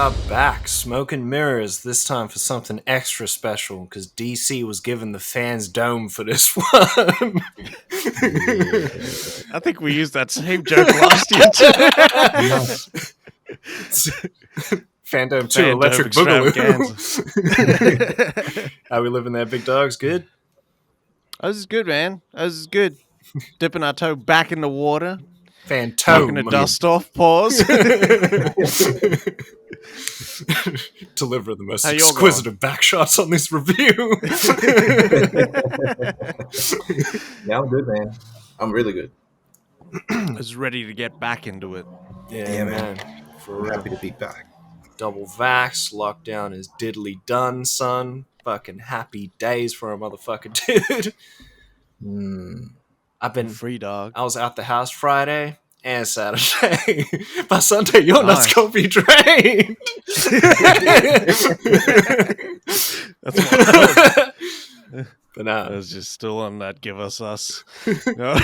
are back, smoke and mirrors, this time for something extra special, because DC was given the fans' dome for this one. I think we used that same joke last year too. Fandome 2 Electric Boogaloo. How we living there, big dogs? Good? This is good, man. This is good. Dipping our toe back in the water. Fantome. Knocking the dust off. Pause. Deliver the most exquisite back shots on this review. Yeah, I'm good, man. I'm really good. I was ready to get back into it. Yeah, man. For real. Happy to be back. Double vax, lockdown is diddly done, son. Fucking happy days for a motherfucker, dude. I've been free, dog. I was out the house Friday and Saturday. By Sunday, your nuts gonna be drained. That's wild. But nah. I was just still on that give us. No.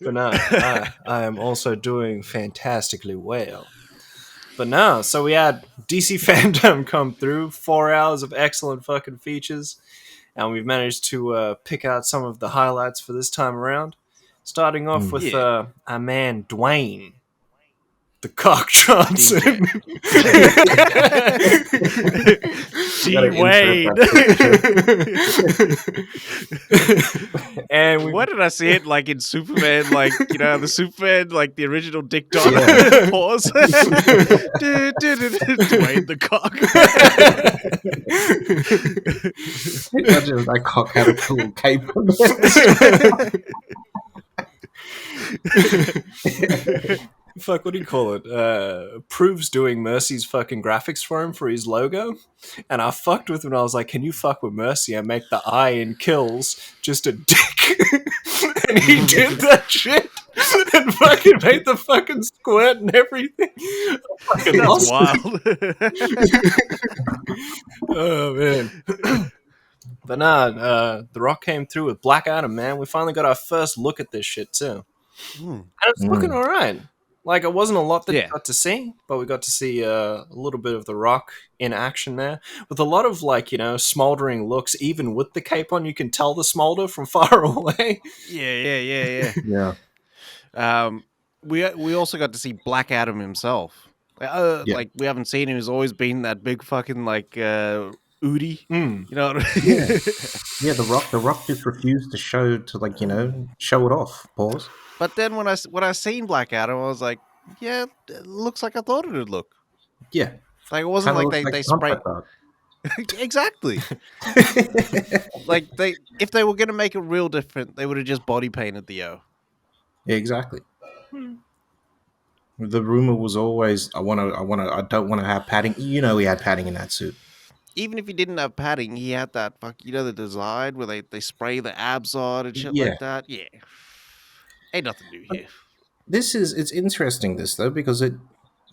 But no, I am also doing fantastically well. But no, so we had DC Fandome come through, 4 hours of excellent fucking features, and we've managed to pick out some of the highlights for this time around. Starting off with our man Dwayne, the Cock Johnson. Wade. And why did I see it like in Superman, like, you know, the Superman, like the original Dick Donner pause? Dwayne the Cock. Imagine if that cock had a cool cape on it. Fuck, what do you call it? Proves doing Mercy's fucking graphics for him for his logo. And I fucked with him and I was like, can you fuck with Mercy and make the eye in Kills just a dick? And he did that shit and fucking made the fucking squirt and everything. Fucking That's wild. Oh, man. But nah, The Rock came through with blackadam, man. We finally got our first look at this shit, too. And it's looking alright. Like, it wasn't a lot that we got to see, but we got to see a little bit of The Rock in action there. With a lot of, like, you know, smoldering looks. Even with the cape on, you can tell the smolder from far away. Yeah. We also got to see blackadam himself. Like, we haven't seen him. He's always been that big fucking, like, Udi. You know what I mean? Yeah, The Rock just refused to show it off. Pause. But then when I seen blackadam, I was like, yeah, it looks like I thought it would look. Yeah. Like, it wasn't like they sprayed. Exactly. Like, if they were going to make it real different, they would have just body painted the O. Yeah, exactly. The rumor was always, I don't want to have padding. You know, he had padding in that suit. Even if he didn't have padding, he had that the design where they spray the abs on and shit like that. Yeah. Ain't nothing new here. It's interesting though, because it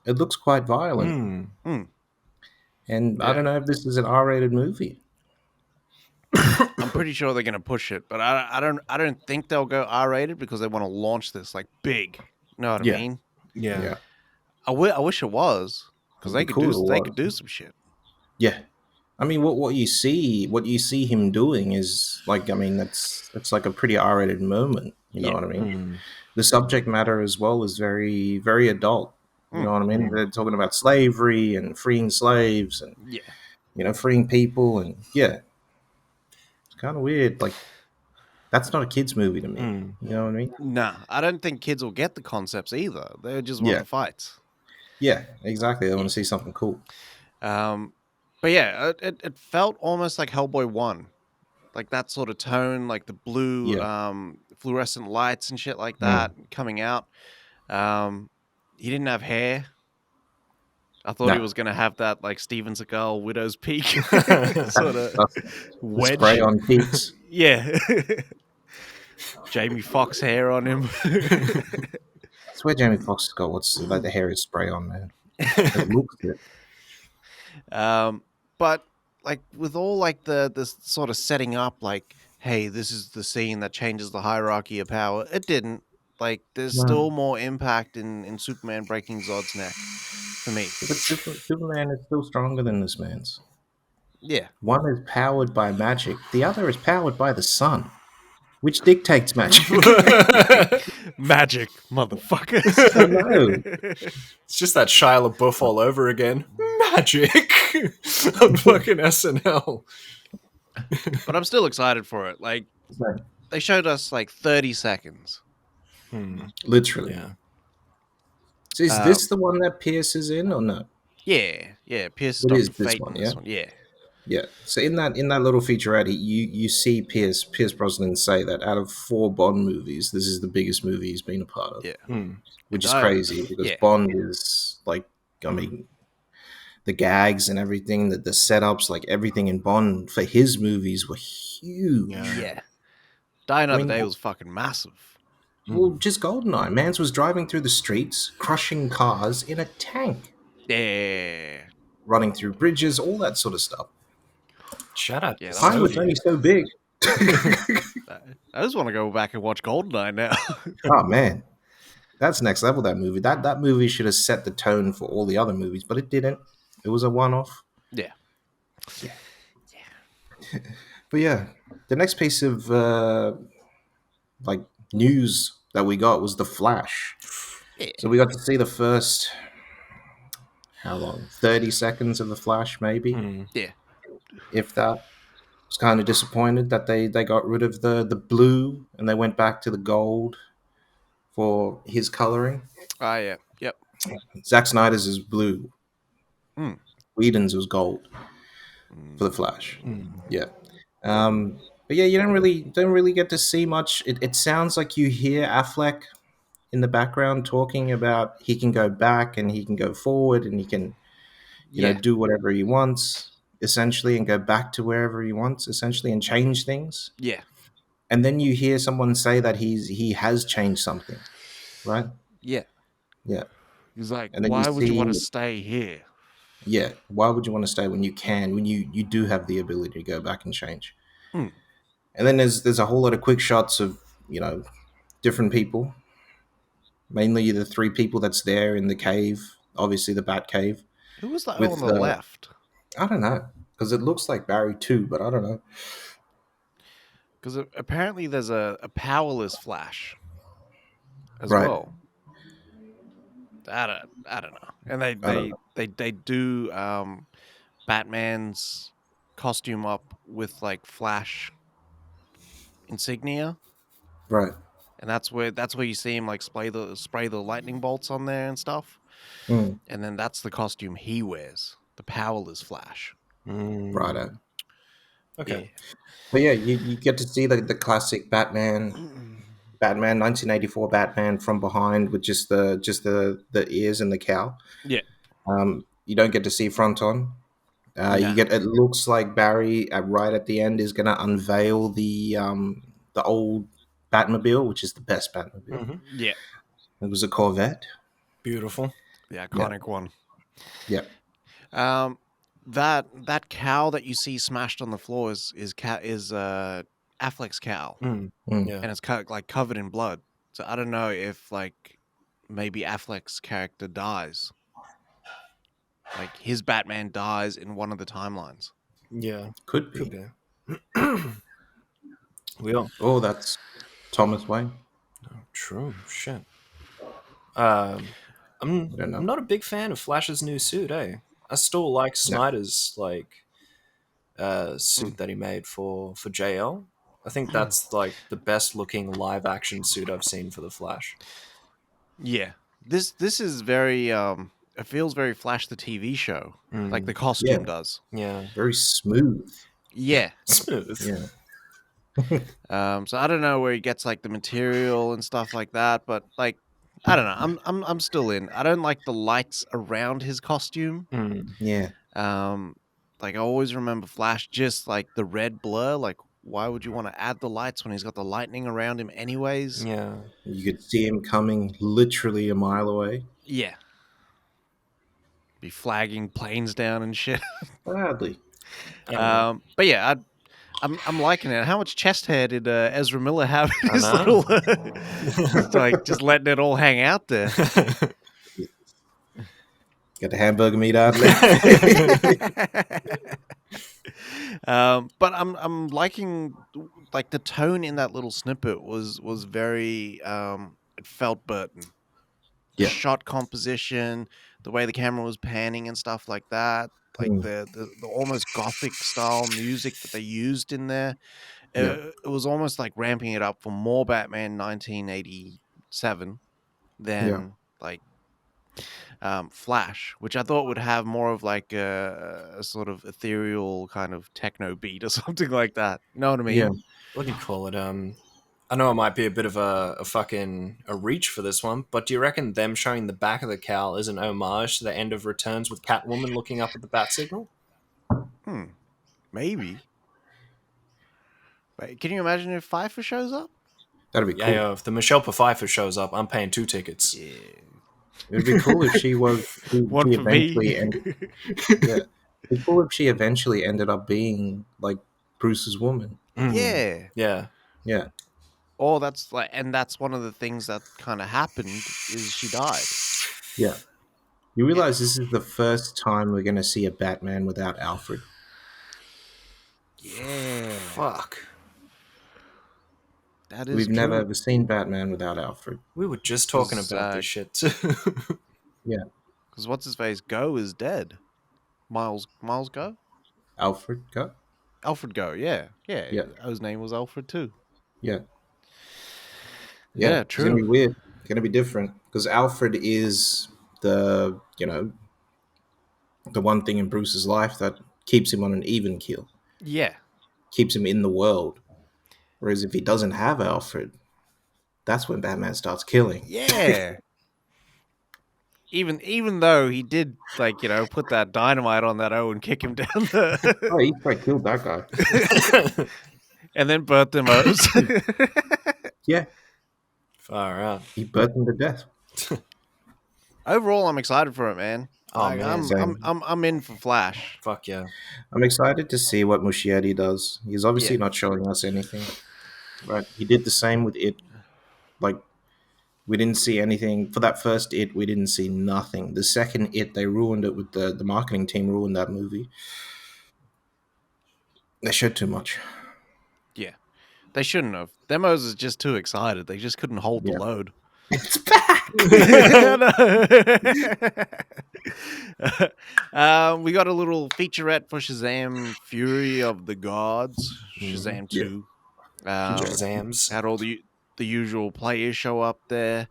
looks quite violent. And I don't know if this is an R-rated movie. I'm pretty sure they're gonna push it, but I don't think they'll go R-rated because they want to launch this like big. You know what I mean? Yeah. I wish it was, because they could do some shit. Yeah. I mean, what you see him doing is like, I mean, that's like a pretty R-rated moment. You know what I mean? The subject matter as well is very, very adult. You know what I mean? They're talking about slavery and freeing slaves and freeing people, and it's kind of weird. Like, that's not a kids' movie to me. You know what I mean? Nah, I don't think kids will get the concepts either. They just want the fights. Yeah, exactly. They want to see something cool. But yeah, it felt almost like Hellboy 1. Like that sort of tone, like the blue fluorescent lights and shit like that coming out. He didn't have hair. I thought he was going to have that like Steven Seagal Widow's Peak sort of wedge. Spray on peaks. Yeah. Jamie Foxx hair on him. That's where Jamie Foxx has got like the hair is spray on, man. It looks good. But like with all like the sort of setting up, like hey, this is the scene that changes the hierarchy of power. It didn't. Like, there's still more impact in Superman breaking Zod's neck for me. But Superman is still stronger than this man's. Yeah. One is powered by magic. The other is powered by the sun, which dictates magic. Magic, motherfuckers. I know. It's just that Shia LaBeouf all over again. Magic on fucking SNL. But I'm still excited for it. Like, they showed us like 30 seconds. Literally. Yeah. So is this the one that Pierce is in or no? Yeah. Pierce It is stopping this Fate one, in this one. Yeah. Yeah. So in that little featurette, you see Pierce Brosnan say that out of 4 Bond movies, this is the biggest movie he's been a part of. Yeah. Which is crazy because Bond is like, I mean, the gags and everything, the setups, like everything in Bond for his movies were huge. Yeah. Die Another Day was fucking massive. Well, just GoldenEye. Mans was driving through the streets, crushing cars in a tank. Yeah. Running through bridges, all that sort of stuff. Shut up. Yeah, Time was only so big. I just want to go back and watch GoldenEye now. Oh, man. That's next level, that movie. That movie should have set the tone for all the other movies, but it didn't. It was a one-off. Yeah. But yeah, the next piece of like news that we got was the Flash. Yeah. So we got to see the first, how long? 30 seconds of the Flash, maybe. Yeah. If that. Was kind of disappointed that they got rid of the blue and they went back to the gold for his coloring. Yeah. Yep. Zack Snyder's is blue. Whedon's was gold for the Flash. Yeah. But yeah, you don't really get to see much. It sounds like you hear Affleck in the background talking about he can go back and he can go forward and he can you know do whatever he wants essentially and go back to wherever he wants essentially and change things. Yeah. And then you hear someone say that he has changed something, right? Yeah. Yeah. He's like, And then why you would you want to see- stay here? Yeah. Why would you want to stay when you can, when you do have the ability to go back and change? And then there's a whole lot of quick shots of, you know, different people. Mainly the 3 people that's there in the cave, obviously the Bat Cave. Who was that With, on the left? I don't know, because it looks like Barry too, but I don't know. Because apparently there's a powerless Flash as Right. well. I don't know. And they do Batman's costume up with like Flash insignia. Right. And that's where you see him like spray the lightning bolts on there and stuff. And then that's the costume he wears, the powerless Flash. Right. Okay. Yeah. But yeah, you get to see the classic Batman 1984 Batman from behind with just the ears and the cowl. Yeah. You don't get to see front on. It looks like Barry right at the end is going to unveil the old Batmobile, which is the best Batmobile. Yeah. It was a Corvette. Beautiful. The iconic one. Yeah. That cowl that you see smashed on the floor is Affleck's cowl, Yeah. and it's covered in blood. So I don't know if like maybe Affleck's character dies, like his Batman dies in one of the timelines. Yeah. Could be. Oh, that's Thomas Wayne. Oh, true. Shit. I'm not a big fan of Flash's new suit, eh? I still like Snyder's suit that he made for JL. I think that's like the best looking live action suit I've seen for the Flash. Yeah. This is very it feels very Flash the TV show, like the costume does. Yeah. Very smooth. Yeah. Smooth. Yeah. So I don't know where he gets like the material and stuff like that, but like I don't know. I'm still in. I don't like the lights around his costume. Yeah. Like I always remember Flash just like the red blur. Like why would you want to add the lights when he's got the lightning around him anyways? Yeah. You could see him coming literally a mile away. Yeah. Be flagging planes down and shit. Gladly. But yeah, I'm liking it. How much chest hair did Ezra Miller have in his little just letting it all hang out there? Get the hamburger meat out there. But I'm liking like the tone in that little snippet was very it felt Burton. The shot composition, the way the camera was panning and stuff like that, like the almost gothic style music that they used in there. It was almost like ramping it up for more Batman 1987 than like Flash, which I thought would have more of like a sort of ethereal kind of techno beat or something like that. You know what I mean? Yeah. What do you call it? I know it might be a bit of a reach for this one, but do you reckon them showing the back of the cowl is an homage to the end of Returns with Catwoman looking up at the bat signal? Maybe. But can you imagine if Pfeiffer shows up? That'd be cool. Yeah, if the Michelle Pfeiffer shows up, I'm paying 2 tickets. Yeah. It'd be cool if she was. One she for me. It'd be cool if she eventually ended up being like Bruce's woman. Yeah. Yeah. Yeah. Oh, that's one of the things that kind of happened is she died. Yeah. You realize this is the first time we're going to see a Batman without Alfred. Yeah. Fuck. That is We've true. never ever seen Batman without Alfred. We were just talking about this shit too. Yeah. Because what's his face? Go is dead. Miles Go? Alfred, go. Alfred Go, yeah. Yeah. His name was Alfred too. Yeah. Yeah, true. It's going to be weird. It's going to be different. Because Alfred is the one thing in Bruce's life that keeps him on an even keel. Yeah. Keeps him in the world. Whereas if he doesn't have Alfred, that's when Batman starts killing. Yeah. Even though he did, put that dynamite on that O and kick him down the... Oh, he probably killed that guy. And then burnt them O's. Yeah. Far out. He burnt him to death. Overall, I'm excited for it, man. Oh, man. I'm in for Flash. Fuck yeah. I'm excited to see what Muschietti does. He's obviously not showing us anything. Right? He did the same with It. Like, we didn't see anything. For that first It, we didn't see nothing. The second It, they ruined it with the marketing team ruined that movie. They showed too much. Yeah. They shouldn't have. Demos is just too excited. They just couldn't hold the load. It's back! We got a little featurette for Shazam Fury of the Gods. Shazam 2. Shazams. Had all the usual players show up there.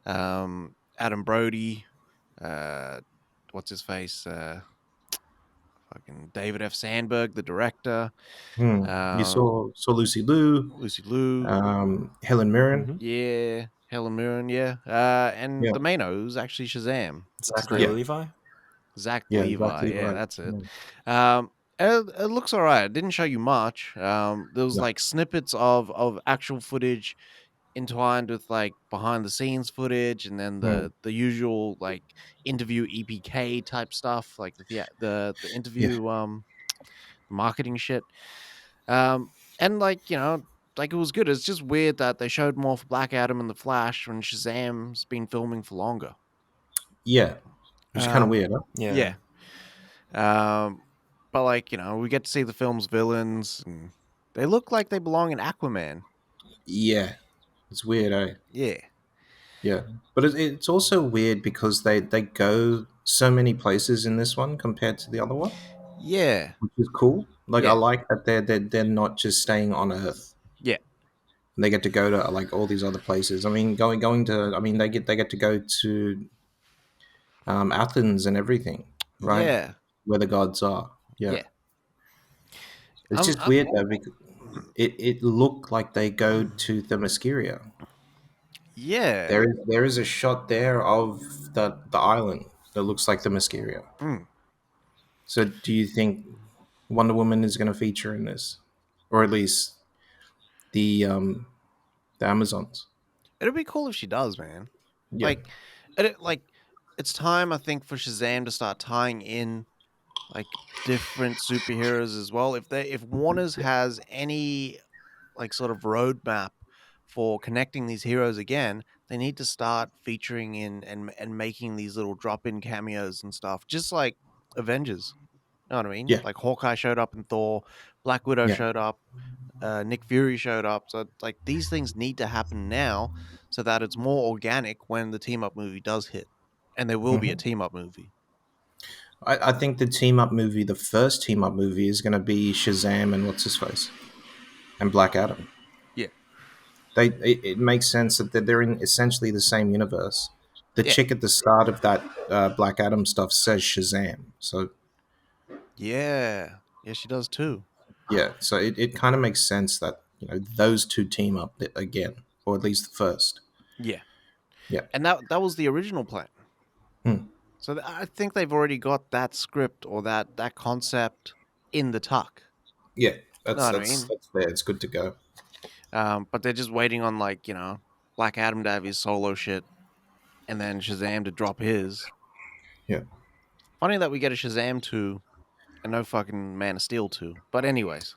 Adam Brody. What's his face? Fucking David F. Sandberg, the director. You saw Lucy Liu. Helen Mirren. Yeah. Helen Mirren, yeah. And the maino was actually Shazam. Zachary Levi? Zach Levi, yeah, that's it. It looks all right. It didn't show you much. There was like snippets of actual footage entwined with like behind the scenes footage, and then the usual like interview EPK type stuff, like the interview marketing shit. And like, like it was good. It's just weird that they showed more for Black Adam and the Flash when Shazam's been filming for longer. Yeah. Which is kind of weird, huh? Yeah. But like, we get to see the film's villains, and they look like they belong in Aquaman. Yeah. It's weird, eh? Yeah. Yeah. But it's also weird because they go so many places in this one compared to the other one. Yeah. Which is cool. Like, I like that they're not just staying on Earth. Yeah. And they get to go to like all these other places. I mean, they get to go to Athens and everything, right? Yeah. Where the gods are. Yeah. It's just weird though, because it looked like they go to Themyscira. Yeah. There is a shot there of the island that looks like Themyscira. So do you think Wonder Woman is going to feature in this, or at least the Amazons? It'd be cool if she does, man. Yeah. It's time, I think, for Shazam to start tying in like different superheroes as well. If Warner's has any like sort of roadmap for connecting these heroes again, they need to start featuring in and making these little drop-in cameos and stuff, just like Avengers. You know what I mean? Yeah. Like Hawkeye showed up in Thor, Black Widow Yeah. showed up, Nick Fury showed up. So like these things need to happen now so that it's more organic when the team up movie does hit, and there will be a team up movie. I think the first team up movie is going to be Shazam and what's his face and Black Adam. Yeah. It makes sense that they're in essentially the same universe. The chick at the start of that Black Adam stuff says Shazam, so yeah, she does too. yeah, so it kind of makes sense that those two team up again, or at least the first. Yeah, yeah, and that was the original plan. So I think they've already got that script or that concept in the tuck. Yeah, that's there. It's good to go. But they're just waiting on Black Adam to have his solo shit, and then Shazam to drop his. Yeah. Funny that we get a Shazam 2 and no fucking Man of Steel 2. But anyways.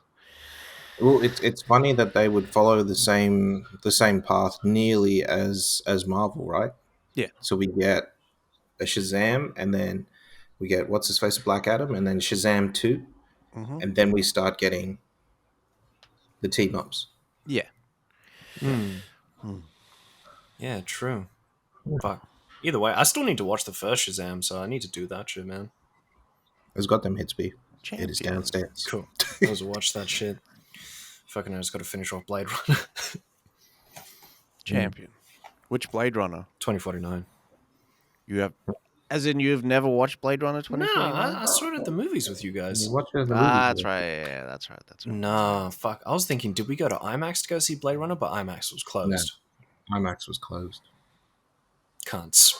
Well, it's funny that they would follow the same path nearly as Marvel, right? Yeah. So we get a Shazam, and then we get what's his face, Black Adam, and then Shazam 2, and then we start getting the team ups. Yeah. Yeah, true. Fuck. Either way, I still need to watch the first Shazam, so I need to do that shit, man. It's got them hits, B. It is downstairs. Cool. I was watch that shit. Fucking, I just got to finish off Blade Runner. Champion. Which Blade Runner? 2049. You have, as in you've never watched Blade Runner 2049? No, I saw it at the movies with you guys. You watched it at the that's right. Yeah, that's right. Nah, fuck. I was thinking, did we go to IMAX to go see Blade Runner? But IMAX was closed. No, IMAX was closed. Cunts.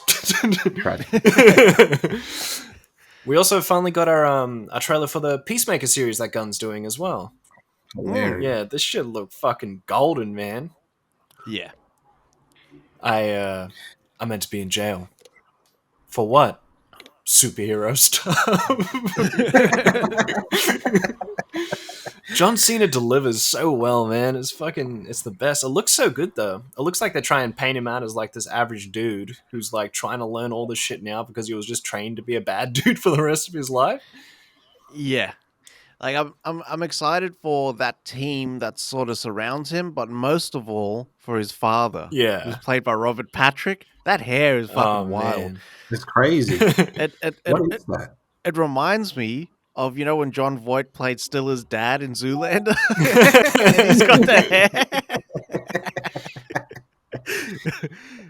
Tragic. We also finally got our trailer for the Peacemaker series that Gunn's doing as well. Yeah, this shit looked fucking golden, man. Yeah. I meant to be in jail. For what? Superhero stuff. John Cena delivers so well, man. It's the best. It looks so good, though. It looks like they try and paint him out as like this average dude who's like trying to learn all this shit now because he was just trained to be a bad dude for the rest of his life. Yeah. Like I'm excited for that team that sort of surrounds him, but most of all for his father. Yeah. Who's played by Robert Patrick. That hair is fucking wild. Man. It's crazy. What is that? It reminds me of, when John Voight played Stiller's dad in Zoolander. He's got the hair.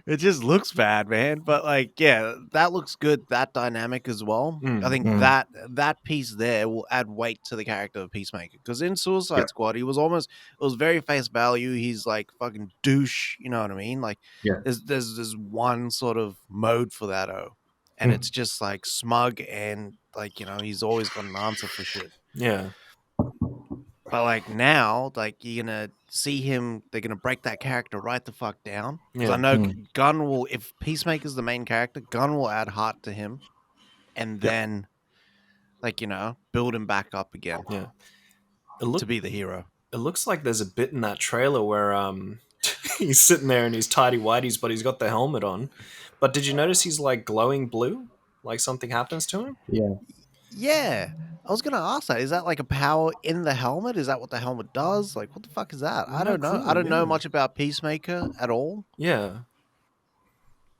It just looks bad, man. But that looks good. That dynamic as well. I think that piece there will add weight to the character of Peacemaker. Because in Suicide Squad, it was very face value. He's like fucking douche. You know what I mean? Like, there's one sort of mode for that. And it's just like smug and he's always got an answer for shit. Yeah. But now, you're gonna see him. They're gonna break that character right the fuck down. Because I know Gunn will. If Peacemaker's the main character, Gunn will add heart to him, and then, build him back up again. Yeah. To be the hero. It looks like there's a bit in that trailer where he's sitting there in his tidy whities, but he's got the helmet on. But did you notice he's like glowing blue? Like something happens to him? Yeah. Yeah. I was going to ask that. Is that like a power in the helmet? Is that what the helmet does? Like, what the fuck is that? I don't know. I don't know much about Peacemaker at all. Yeah.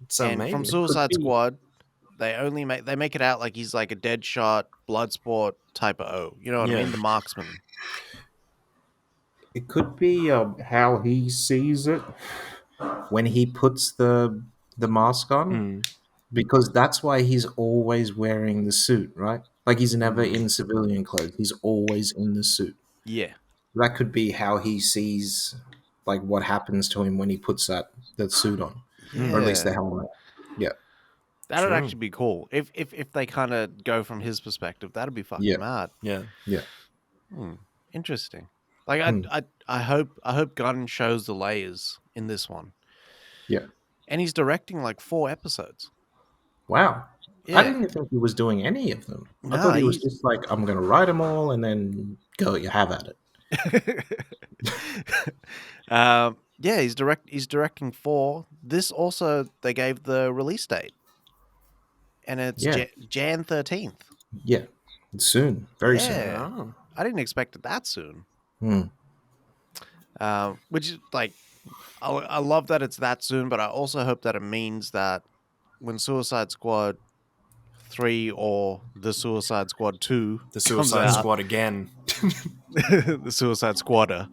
So and from Suicide Squad, they make it out like he's like a Deadshot, Bloodsport type of O. You know what I mean? The marksman. It could be how he sees it when he puts the mask on. Because that's why he's always wearing the suit, right? Like he's never in civilian clothes. He's always in the suit. Yeah. That could be how he sees like what happens to him when he puts that suit on. Or at least the helmet. Yeah. That would actually be cool. If they kind of go from his perspective, that'd be fucking mad. Yeah. Yeah. Interesting. Like I hope Gunn shows the layers in this one. Yeah. And he's directing like 4 episodes. Wow. I didn't think he was doing any of them. I thought he was just like, I'm going to write them all and then go, you have at it. Yeah, he's directing 4. This also, they gave the release date. And it's Jan 13th. Yeah, it's soon. Very soon. Oh. I didn't expect it that soon. Which is like, I love that it's that soon, but I also hope that it means that when Suicide Squad 3 or the Suicide Squad 2 the Suicide Squad again. The Suicide Squadder.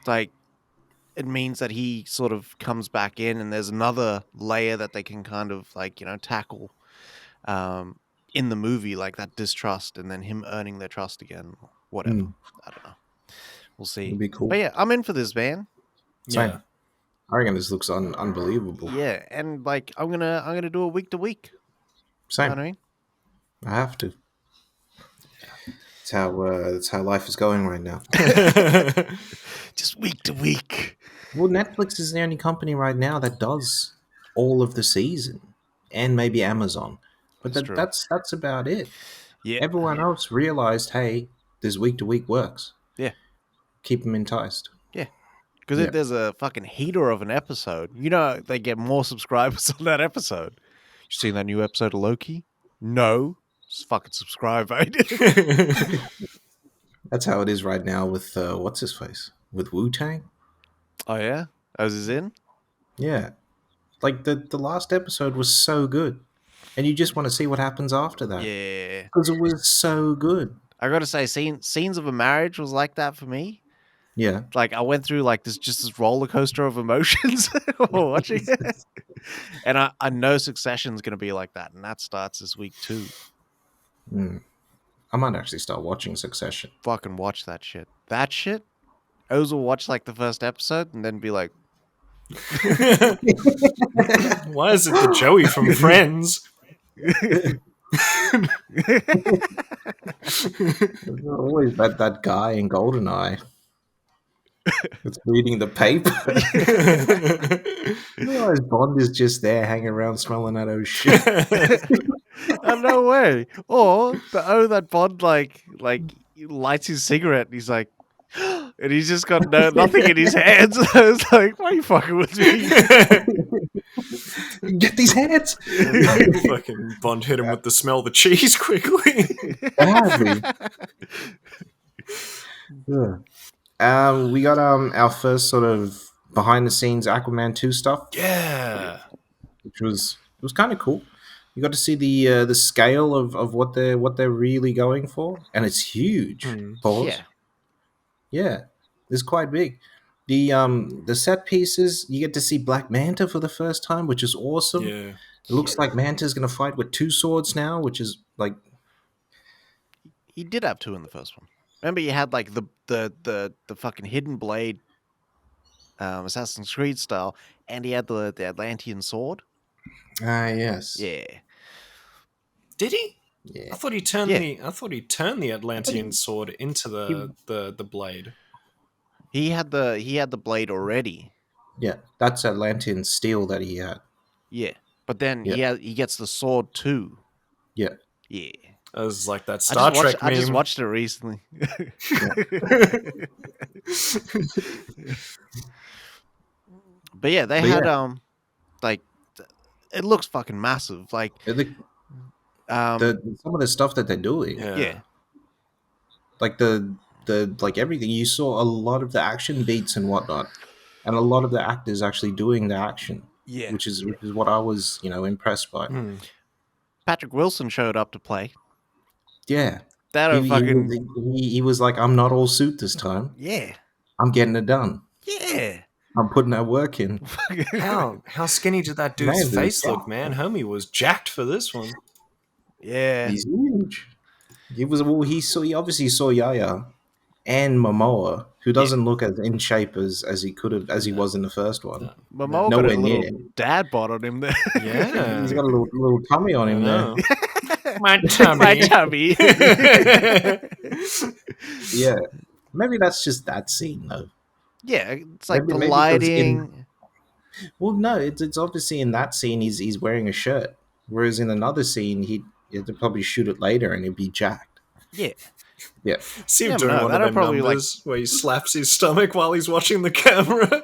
Like, it means that he sort of comes back in and there's another layer that they can kind of like, tackle in the movie, like that distrust and then him earning their trust again. Whatever. I don't know. We'll see. It'd be cool. But yeah, I'm in for this, man. Same. Yeah. I reckon this looks unbelievable. Yeah, and like I'm gonna do it week to week. Same. You know what I mean? I have to. That's how life is going right now. Just week to week. Well, Netflix is the only company right now that does all of the season, and maybe Amazon, but that's about it. Yeah. Everyone else realized, hey, this week to week works. Yeah. Keep them enticed. Yeah. Because if there's a fucking heater of an episode, they get more subscribers on that episode. You seen that new episode of Loki? No. Just fucking subscribe, mate. That's how it is right now with what's his face with Wu-Tang. Oh yeah, Oues is in. Yeah, like the last episode was so good, and you just want to see what happens after that. Yeah, because it was so good. I gotta say, scenes of a marriage was like that for me. Yeah, like I went through like this roller coaster of emotions while watching it, and I know Succession's gonna be like that, and that starts this week too. I might actually start watching Succession. Fucking watch that shit. That shit. Oues will watch like the first episode and then be like, "Why is it the Joey from Friends?" There's always that guy in GoldenEye that's reading the paper. His Bond is just there hanging around smelling that old shit. Oh, no way. Or that Bond like lights his cigarette and he's like, and he's just got nothing in his hands. I was like, why are you fucking with me? Get these hands. Fucking Bond hit him with the smell of the cheese quickly. We got our first sort of behind the scenes Aquaman 2 stuff. Yeah. Which was kind of cool. You got to see the scale of what they're really going for, and it's huge. Pause. Yeah, it's quite big. The set pieces, you get to see Black Manta for the first time, which is awesome. Yeah. It looks like Manta's going to fight with 2 swords now, which is like... He did have 2 in the first one. Remember, you had like the fucking hidden blade, Assassin's Creed style, and he had the Atlantean sword. Yes. Yeah. Did he? Yeah. I thought he turned the Atlantean sword into the blade. He had the blade already. Yeah, that's Atlantean steel that he had. Yeah, but then he gets the sword too. Yeah. Yeah. It was like that Star Trek meme. I just watched it recently. But yeah, they had like it looks fucking massive. Like some of the stuff that they're doing. Yeah. Like the like everything, you saw a lot of the action beats and whatnot, and a lot of the actors actually doing the action. Yeah. Which is what I was, impressed by. Patrick Wilson showed up to play. Yeah. He was like, I'm not all suit this time. Yeah. I'm getting it done. Yeah. I'm putting that work in. How skinny did that dude's face look, man? Homie was jacked for this one. Yeah. He's huge. He obviously saw Yaya and Momoa, who doesn't look as in shape as he could have, as he was in the first one. Momoa got a little dad bod on him there. Yeah. He's got a little tummy on him there. My tummy. My tummy. Yeah. Maybe that's just that scene, though. Yeah, it's like maybe the lighting. Well, no, it's obviously in that scene he's wearing a shirt. Whereas in another scene, he'd probably shoot it later and he'd be jacked. Yeah. Yeah. See him doing one of them probably numbers where he slaps his stomach while he's watching the camera.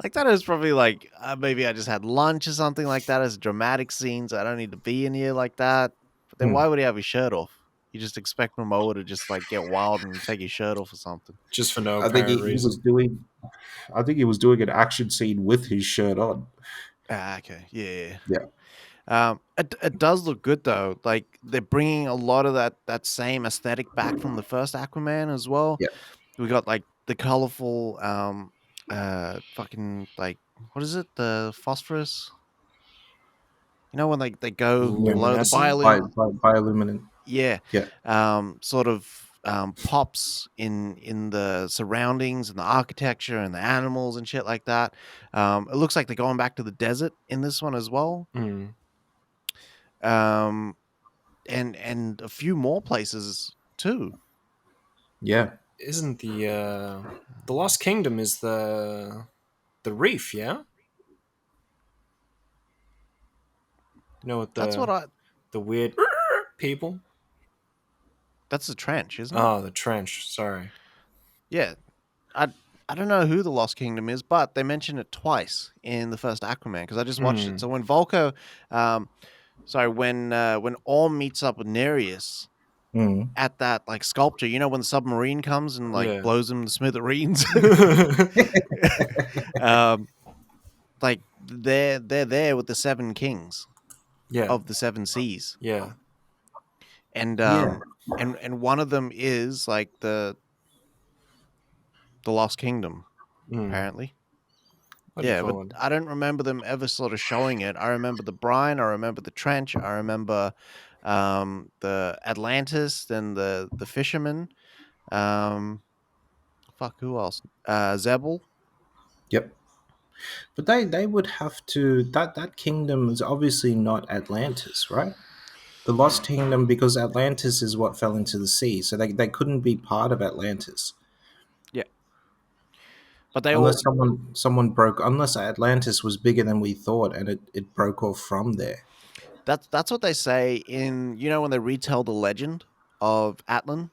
Like that is probably like maybe I just had lunch or something like that as a dramatic scene, so I don't need to be in here like that. But then why would he have his shirt off? You just expect Momoa to just like get wild and take his shirt off or something. Just for no apparent reason. I think he was doing an action scene with his shirt on. Okay. Yeah. Yeah. It does look good though. Like they're bringing a lot of that same aesthetic back from the first Aquaman as well. Yeah. We got like the colorful fucking like what is it? The phosphorus. You know when like they go below the bioluminescent. Yeah. Yeah. Sort of pops in the surroundings and the architecture and the animals and shit like that. It looks like they're going back to the desert in this one as well. And a few more places too. Yeah. Isn't the Lost Kingdom is the reef, yeah? You know what the weird people? That's the trench, isn't it? Oh, the trench. Sorry. Yeah. I don't know who the Lost Kingdom is, but they mention it twice in the first Aquaman because I just watched it. So when Volko, when Orm meets up with Nereus at that like sculpture, you know, when the submarine comes and like blows him to smithereens, like they're there with the 7 kings of the 7 seas. Yeah. And and one of them is like the Lost Kingdom, apparently. But I don't remember them ever sort of showing it. I remember the brine, I remember the trench, I remember the Atlantis, then the fisherman. Who else? Zebul. Yep. But they would have to that kingdom is obviously not Atlantis, right? The Lost Kingdom, because Atlantis is what fell into the sea, so they couldn't be part of Atlantis. Yeah. But unless unless Atlantis was bigger than we thought and it broke off from there. That's what they say in, you know, when they retell the legend of Atlan.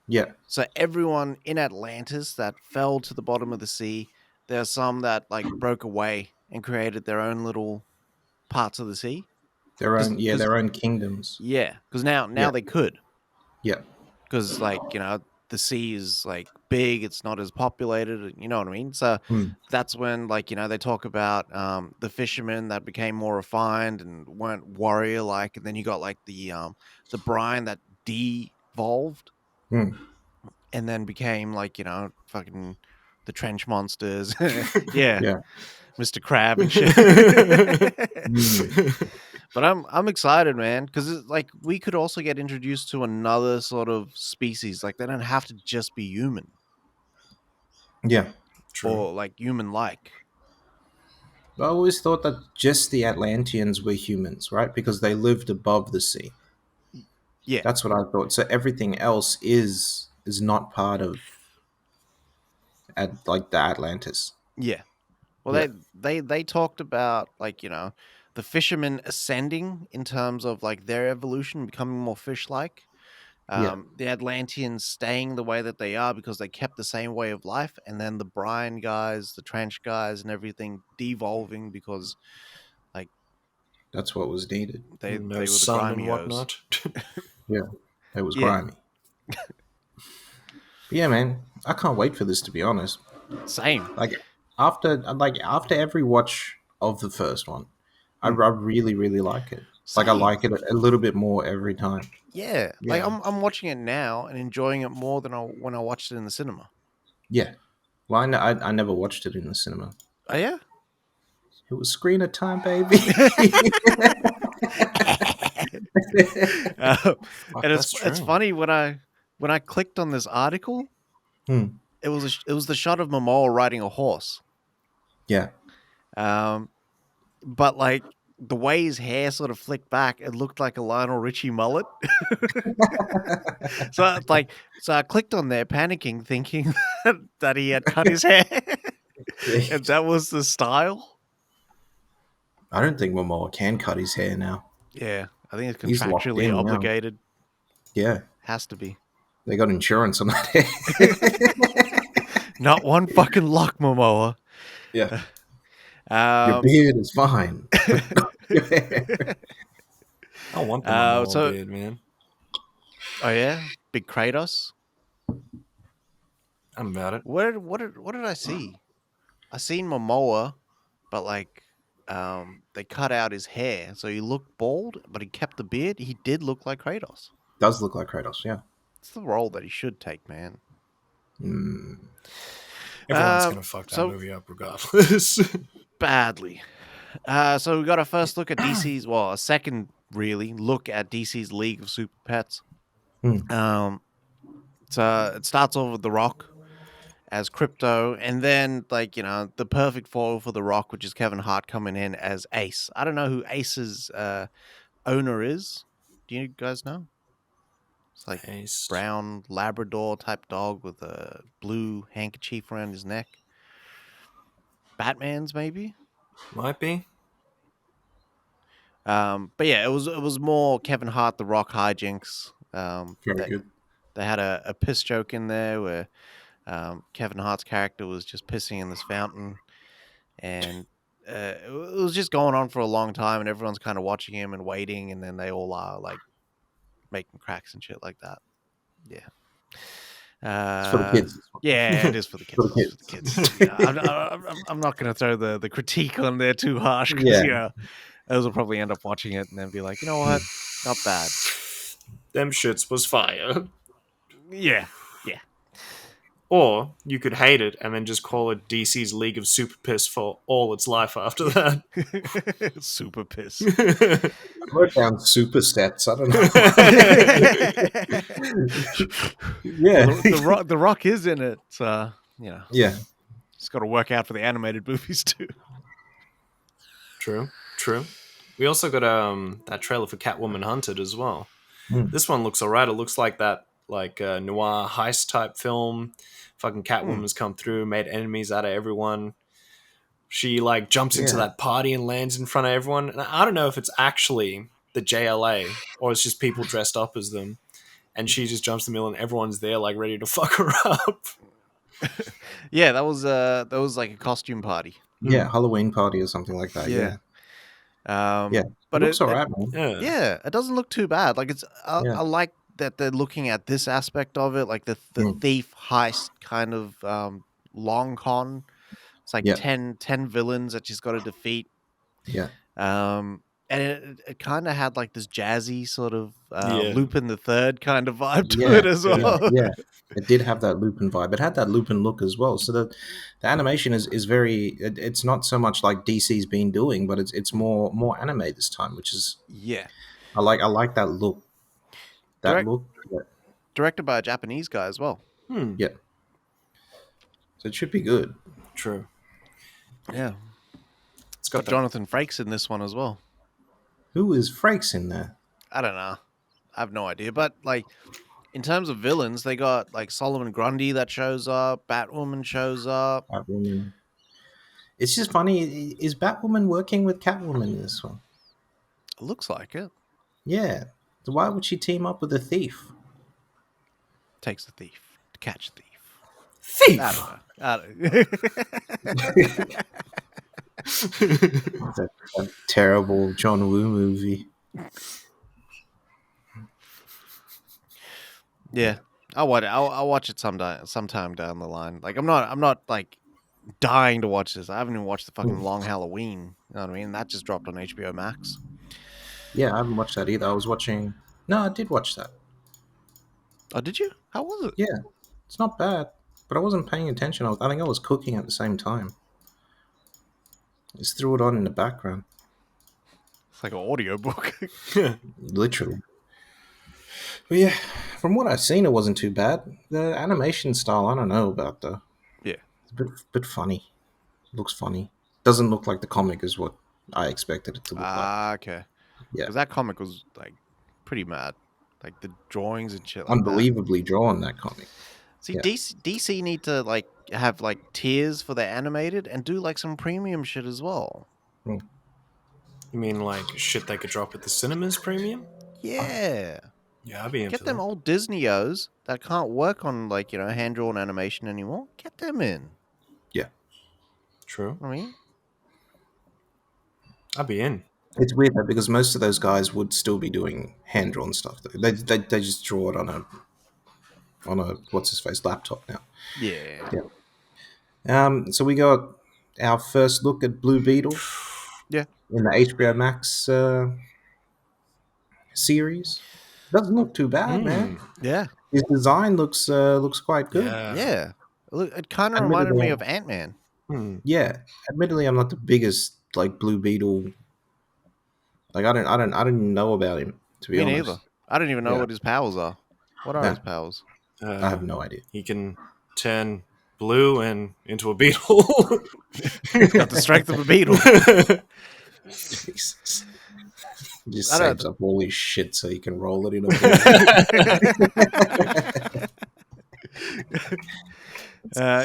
Yeah. So everyone in Atlantis that fell to the bottom of the sea, there are some that like broke away and created their own little parts of the sea. Their own kingdoms. Yeah, because now they could. Yeah. Because like, you know, the sea is like big, it's not as populated, you know what I mean? So that's when, like, you know, they talk about the fishermen that became more refined and weren't warrior like, and then you got like the brine that devolved and then became like, you know, fucking the trench monsters. Yeah. Mr. Crab and shit. But I'm excited, man, because like we could also get introduced to another sort of species. Like they don't have to just be human. Yeah, true. Or like human-like. I always thought that just the Atlanteans were humans, right? Because they lived above the sea. Yeah, that's what I thought. So everything else is not part of like the Atlantis. Yeah. Well, they talked about, like, you know, the fishermen ascending in terms of like their evolution, becoming more fish-like. The Atlanteans staying the way that they are because they kept the same way of life, and then the brine guys, the trench guys, and everything devolving because, like, that's what was needed. They were the grimy and whatnot. Yeah, it was grimy. Yeah, man, I can't wait for this, to be honest. Same. Like after every watch of the first one, I really, really like it. Same. Like I like it a little bit more every time. Yeah. Like I'm watching it now and enjoying it more than when I watched it in the cinema. Yeah. Well, I never watched it in the cinema. Oh yeah. It was screener time, baby. And it's funny when I clicked on this article, it was the shot of Momoa riding a horse. Yeah. But like the way his hair sort of flicked back, it looked like a Lionel Richie mullet. So I clicked on there, panicking, thinking that he had cut his hair, and that was the style. I don't think Momoa can cut his hair now. Yeah, I think it's He's locked contractually in now. obligated. Yeah. Has to be. They got insurance on that hair. Not one fucking lock, Momoa. Yeah. Your beard is fine. Your hair. I want the Momoa beard, man. Oh yeah? Big Kratos? I'm about it. What did I see? I seen Momoa, but like they cut out his hair, so he looked bald, but he kept the beard. He did look like Kratos. Does look like Kratos, yeah. It's the role that he should take, man. Everyone's gonna fuck that movie up regardless. Badly. So we got a first look at DC's, well, a second really look at DC's League of Super Pets. So it starts off with The Rock as Crypto, and then like, you know, the perfect foil for The Rock, which is Kevin Hart coming in as Ace. I don't know who Ace's owner is. Do you guys know? It's like Ace. Brown Labrador type dog with a blue handkerchief around his neck. Batman's maybe? Might be. But yeah, it was more Kevin Hart, The Rock hijinks. Very good. They had a piss joke in there where Kevin Hart's character was just pissing in this fountain, and it was just going on for a long time, and everyone's kind of watching him and waiting, and then they all are like making cracks and shit like that. Yeah. It's for the kids. Yeah, it is for the kids. For the kids. For the kids. Yeah, I'm not going to throw the critique on there too harsh, because you know, those will probably end up watching it and then be like, you know what, not bad. Them shits was fire. Yeah. Or you could hate it and then just call it DC's League of Super Piss for all its life after that. Super piss. I wrote down super sets. I don't know. Yeah. Well, the Rock is in it. So, you know. Yeah. It's got to work out for the animated movies too. True. We also got that trailer for Catwoman Hunted as well. This one looks alright. It looks like that noir heist type film. Fucking Catwoman's come through, made enemies out of everyone. She like jumps into that party and lands in front of everyone. And I don't know if it's actually the JLA or it's just people dressed up as them. And she just jumps in the middle and everyone's there like ready to fuck her up. Yeah, that was like a costume party. Yeah, Halloween party or something like that. Yeah. But it looks alright, man. Yeah, it doesn't look too bad. Like I like that they're looking at this aspect of it, like the thief heist kind of long con. It's like 10 villains that she's got to defeat. Yeah. And it kind of had like this jazzy sort of Lupin the Third kind of vibe to it as well. Yeah, it did have that Lupin vibe. It had that Lupin look as well. So the animation is very. It's not so much like DC's been doing, but it's more anime this time, which is I like that look. Directed by a Japanese guy as well. Yeah. So it should be good. True. Yeah. It's got Jonathan Frakes in this one as well. Who is Frakes in there? I don't know. I have no idea. But like in terms of villains, they got like Solomon Grundy that shows up, Batwoman shows up. Batwoman. It's just funny. Is Batwoman working with Catwoman in this one? It looks like it. Yeah. So why would she team up with a thief? Takes the thief to catch the thief. Thief! I don't know. that terrible John Woo movie. Yeah. I'll watch it sometime down the line. Like I'm not like dying to watch this. I haven't even watched the fucking Long Halloween. You know what I mean? That just dropped on HBO Max. Yeah, I haven't watched that either. I did watch that. Oh, did you? How was it? Yeah, it's not bad, but I wasn't paying attention. I think I was cooking at the same time. Just threw it on in the background. It's like an audiobook. Literally. But yeah, from what I've seen, it wasn't too bad. The animation style, I don't know about though. Yeah. It's a bit funny. Looks funny. Doesn't look like the comic is what I expected it to look like. Okay. Yeah. Because that comic was like pretty mad. Like the drawings and shit like Unbelievably drawn, that comic. See, DC need to like have like tiers for their animated and do like some premium shit as well. You mean like shit they could drop at the cinemas premium? Yeah. Yeah, I'd be into Get them that. old Disney-os that can't work on, like, hand-drawn animation anymore. Get them in. Yeah. True. I mean, I'd be in. It's weird though, because most of those guys would still be doing hand drawn stuff. They just draw it on a what's his face laptop now. yeah. So we got our first look at Blue Beetle. Yeah. In the HBO Max series. Doesn't look too bad, man. Yeah. His design looks quite good. Yeah. Look, it kind of reminded me of Ant-Man. Yeah. Admittedly, I'm not the biggest like Blue Beetle. Like I don't even know about him, to be honest. Me neither. I don't even know what his powers are. What are his powers? I have no idea. He can turn blue and into a beetle. He's got the strength of a beetle. Jesus. He just saves up all his shit so he can roll it in a ball.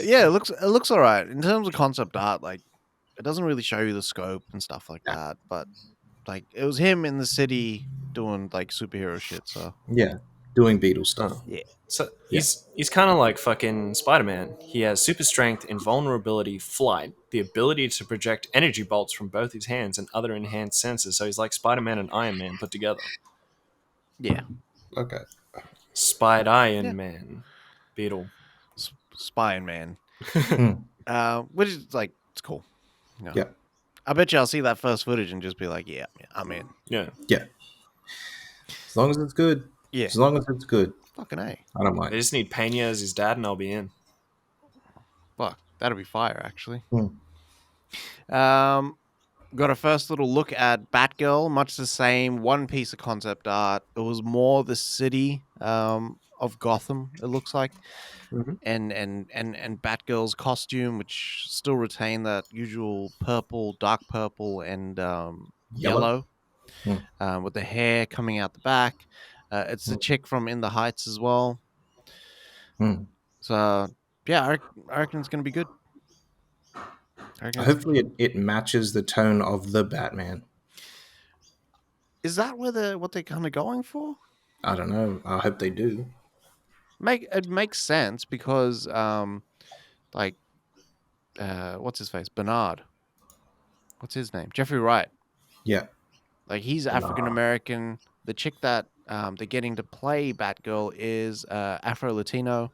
Yeah, it looks all right in terms of concept art. Like, it doesn't really show you the scope and stuff like that, but like it was him in the city doing like superhero shit. So yeah, doing Beetle stuff. Yeah. So he's kind of like fucking Spider-Man. He has super strength, invulnerability, flight, the ability to project energy bolts from both his hands, and other enhanced senses. So he's like Spider-Man and Iron Man put together. Yeah. Okay. Spider-Iron Man. Beetle. Spy Man. Which is like, it's cool. Yeah. I bet you I'll see that first footage and just be like, yeah, I'm in. Yeah. Yeah. As long as it's good. Yeah. As long as it's good. Fucking A. I don't mind. They just need Pena as his dad and I'll be in. Fuck. That'll be fire, actually. Got a first little look at Batgirl, much the same, one piece of concept art. It was more the city of Gotham, it looks like. And Batgirl's costume, which still retained that usual purple, dark purple, and yellow. With the hair coming out the back. It's the chick from In the Heights as well. So, yeah, I reckon it's going to be good. Hopefully it matches the tone of the Batman. Is that what they're kind of going for? I don't know. I hope they do. It makes sense because, what's his face? Bernard. What's his name? Jeffrey Wright. Yeah. Like, he's African American. The chick that they're getting to play Batgirl is Afro Latino.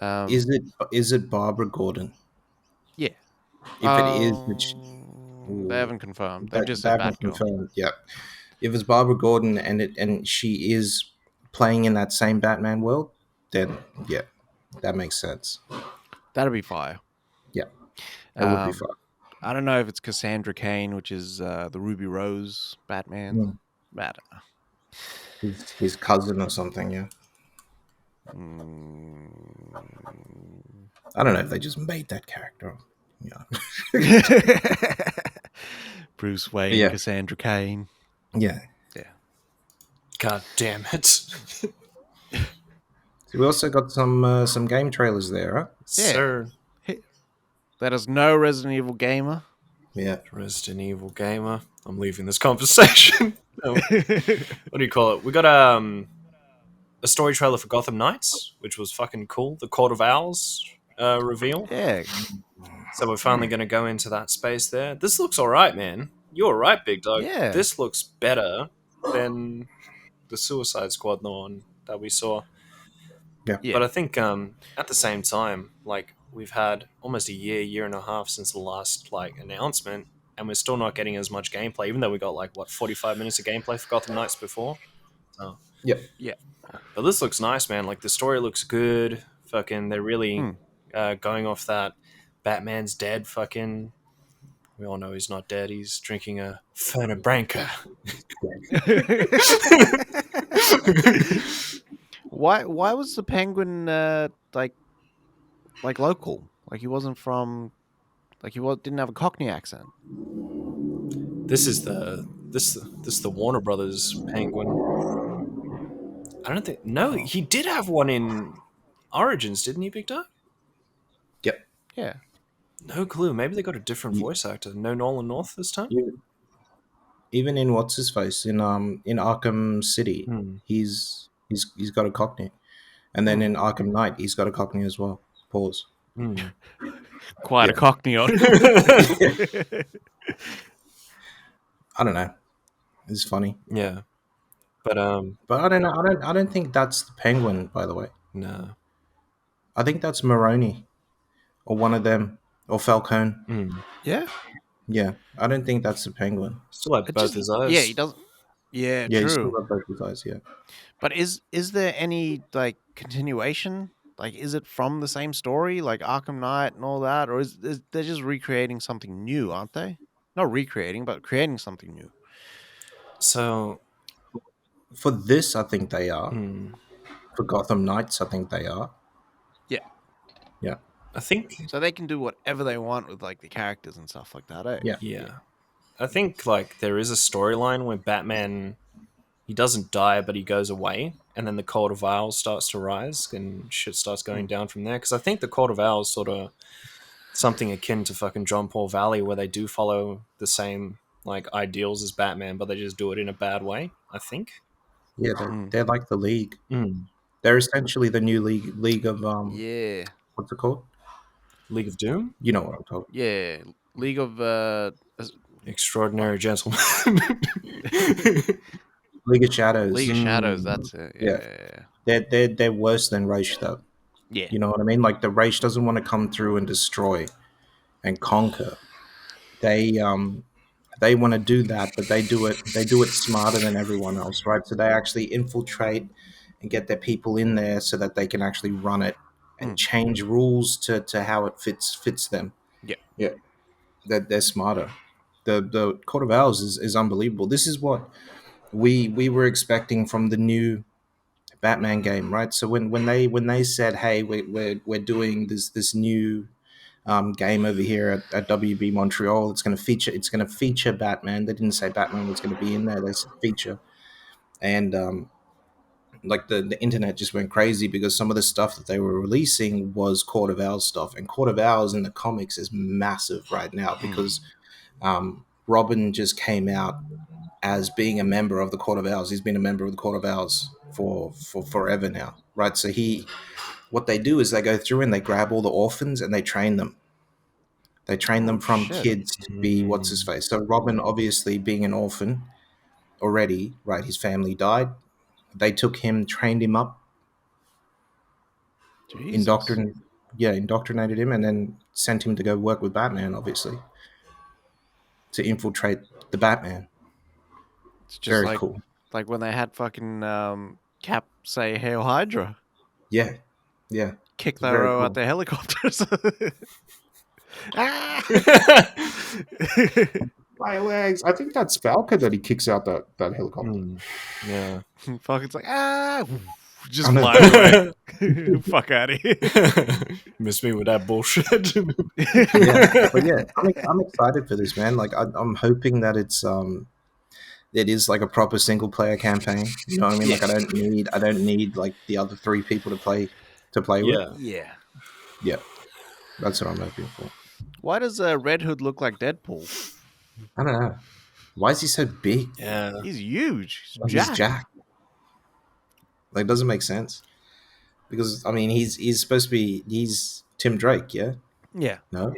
Is it Barbara Gordon? Yeah. If it is, they haven't confirmed. They've just said Batgirl. Confirmed. Yeah. If it's Barbara Gordon and she is playing in that same Batman world, then yeah, that makes sense. That'd be fire. Yeah, that would be fire. I don't know if it's Cassandra Cain, which is the Ruby Rose Batman. I don't know. His cousin or something, yeah. I don't know if they just made that character. Yeah. Bruce Wayne, Cassandra Cain. Yeah. Yeah. God damn it. So we also got some game trailers there, huh? Yeah. Sir. Let us know, Resident Evil Gamer. Yeah. Resident Evil Gamer. I'm leaving this conversation. What do you call it? We got a story trailer for Gotham Knights, which was fucking cool. The Court of Owls reveal. Yeah. So we're finally going to go into that space there. This looks all right, man. You're right, Big Dog. Yeah. This looks better than the Suicide Squad one that we saw. Yeah. But I think at the same time, like, we've had almost a year and a half since the last announcement, and we're still not getting as much gameplay, even though we got 45 minutes of gameplay for Gotham Knights before. So, yeah. But this looks nice, man. Like, the story looks good. Fucking, they're really going off that Batman's dead. Fucking, we all know he's not dead. He's drinking a Fernet Branca. Why was the Penguin like local? Like, he wasn't from, like, didn't have a Cockney accent. This is the Warner Brothers Penguin. I don't think. No, he did have one in Origins, didn't he, Big Dog? Yep. Yeah. No clue. Maybe they got a different voice actor. No Nolan North this time. even in what's his face in Arkham City, he's got a Cockney, and then in Arkham Knight he's got a Cockney as well. Pause. Quite a Cockney on. I don't know. It's funny. Yeah, but I don't know. I don't think that's the Penguin. By the way, no. I think that's Maroni, or one of them, or Falcone. Yeah. Yeah, I don't think that's the Penguin. Still have both his eyes. Yeah, he doesn't. Yeah, Yeah, true. he still have both his eyes. Yeah. But is there any like continuation? Like, is it from the same story, like Arkham Knight and all that, or is they're just recreating something new, aren't they? Not recreating, but creating something new. So, for this, I think they are. For Gotham Knights, I think they are. Yeah. Yeah. I think so. They can do whatever they want with like the characters and stuff like that. Eh? Yeah. I think like there is a storyline where Batman, he doesn't die, but he goes away, and then the Court of Owls starts to rise, and shit starts going down from there. Because I think the Court of Owls sort of something akin to fucking John Paul Valley, where they do follow the same like ideals as Batman, but they just do it in a bad way. I think. Yeah, they're like the League. They're essentially the new League of Yeah. What's it called? League of Doom. You know what I'm talking. Yeah, League of Extraordinary Gentlemen. League of Shadows. League of Shadows. That's it. Yeah. They're worse than Raish though. Yeah. You know what I mean? Like the Raish doesn't want to come through and destroy and conquer. They want to do that, but they do it smarter than everyone else, right? So they actually infiltrate and get their people in there so that they can actually run it and change rules to how it fits them. Yeah. They're smarter. The Court of Owls is unbelievable. This is what we were expecting from the new Batman game, right? So when they said, hey, we're doing this new game over here at WB Montreal, it's going to feature Batman. They didn't say Batman was going to be in there. They said feature, and like the internet just went crazy because some of the stuff that they were releasing was Court of Owls stuff, and Court of Owls in the comics is massive right now because Robin just came out as being a member of the Court of Owls. He's been a member of the Court of Owls for forever now, right? So what they do is they go through and they grab all the orphans and they train them. They train them from kids to be what's his face. So Robin, obviously being an orphan already, right? His family died. They took him, trained him up, indoctrinated him, and then sent him to go work with Batman, obviously, to infiltrate the Batman. It's just very cool. Like when they had fucking Cap say Hail Hydra. Yeah. Kick that row out the helicopters. My legs. I think that's Falcon that he kicks out that helicopter. Yeah. Falcon's like, just fly away. Fuck out of here. Miss me with that bullshit. But yeah, I'm excited for this, man. Like I'm hoping that it is like a proper single player campaign. You know what I mean? Like I don't need like the other three people to play with. Yeah. That's what I'm hoping for. Why does Red Hood look like Deadpool? I don't know. Why is he so big? Yeah. He's huge. He's Jack. Like, it doesn't make sense. Because, I mean, he's supposed to be... He's Tim Drake, yeah? Yeah. No?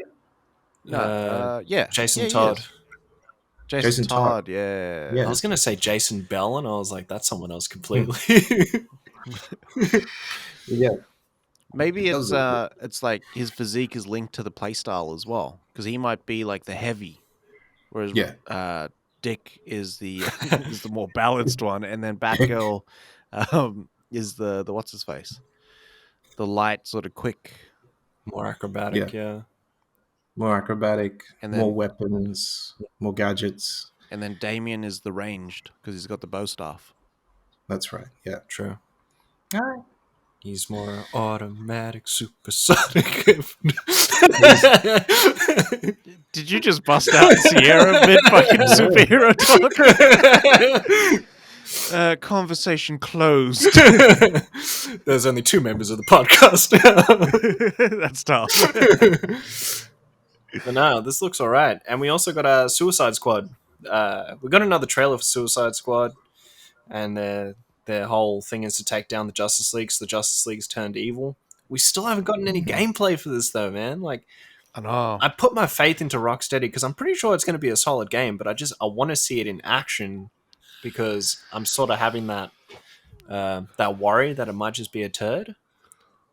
Yeah. Jason Todd. Jason Todd, yeah. I was going to say Jason Bell, and I was like, that's someone else completely. Yeah. Maybe it's like his physique is linked to the playstyle as well. Because he might be like the heavy. Whereas Dick is the is the more balanced one, and then Batgirl is the what's his face, the light, sort of quick, more acrobatic, more acrobatic, and then, more weapons, more gadgets. And then Damien is the ranged because he's got the bow staff. That's right. Yeah, true. All right. He's more automatic, supersonic. Did you just bust out Sierra mid fucking superhero talk? Conversation closed. There's only 2 members of the podcast. That's tough. But no, this looks all right. And we also got a Suicide Squad we got another trailer for Suicide Squad, and their whole thing is to take down the Justice League, so the Justice League's turned evil. We still haven't gotten any gameplay for this though, man. Like, I know. I put my faith into Rocksteady because I'm pretty sure it's going to be a solid game, but I want to see it in action because I'm sort of having that worry that it might just be a turd.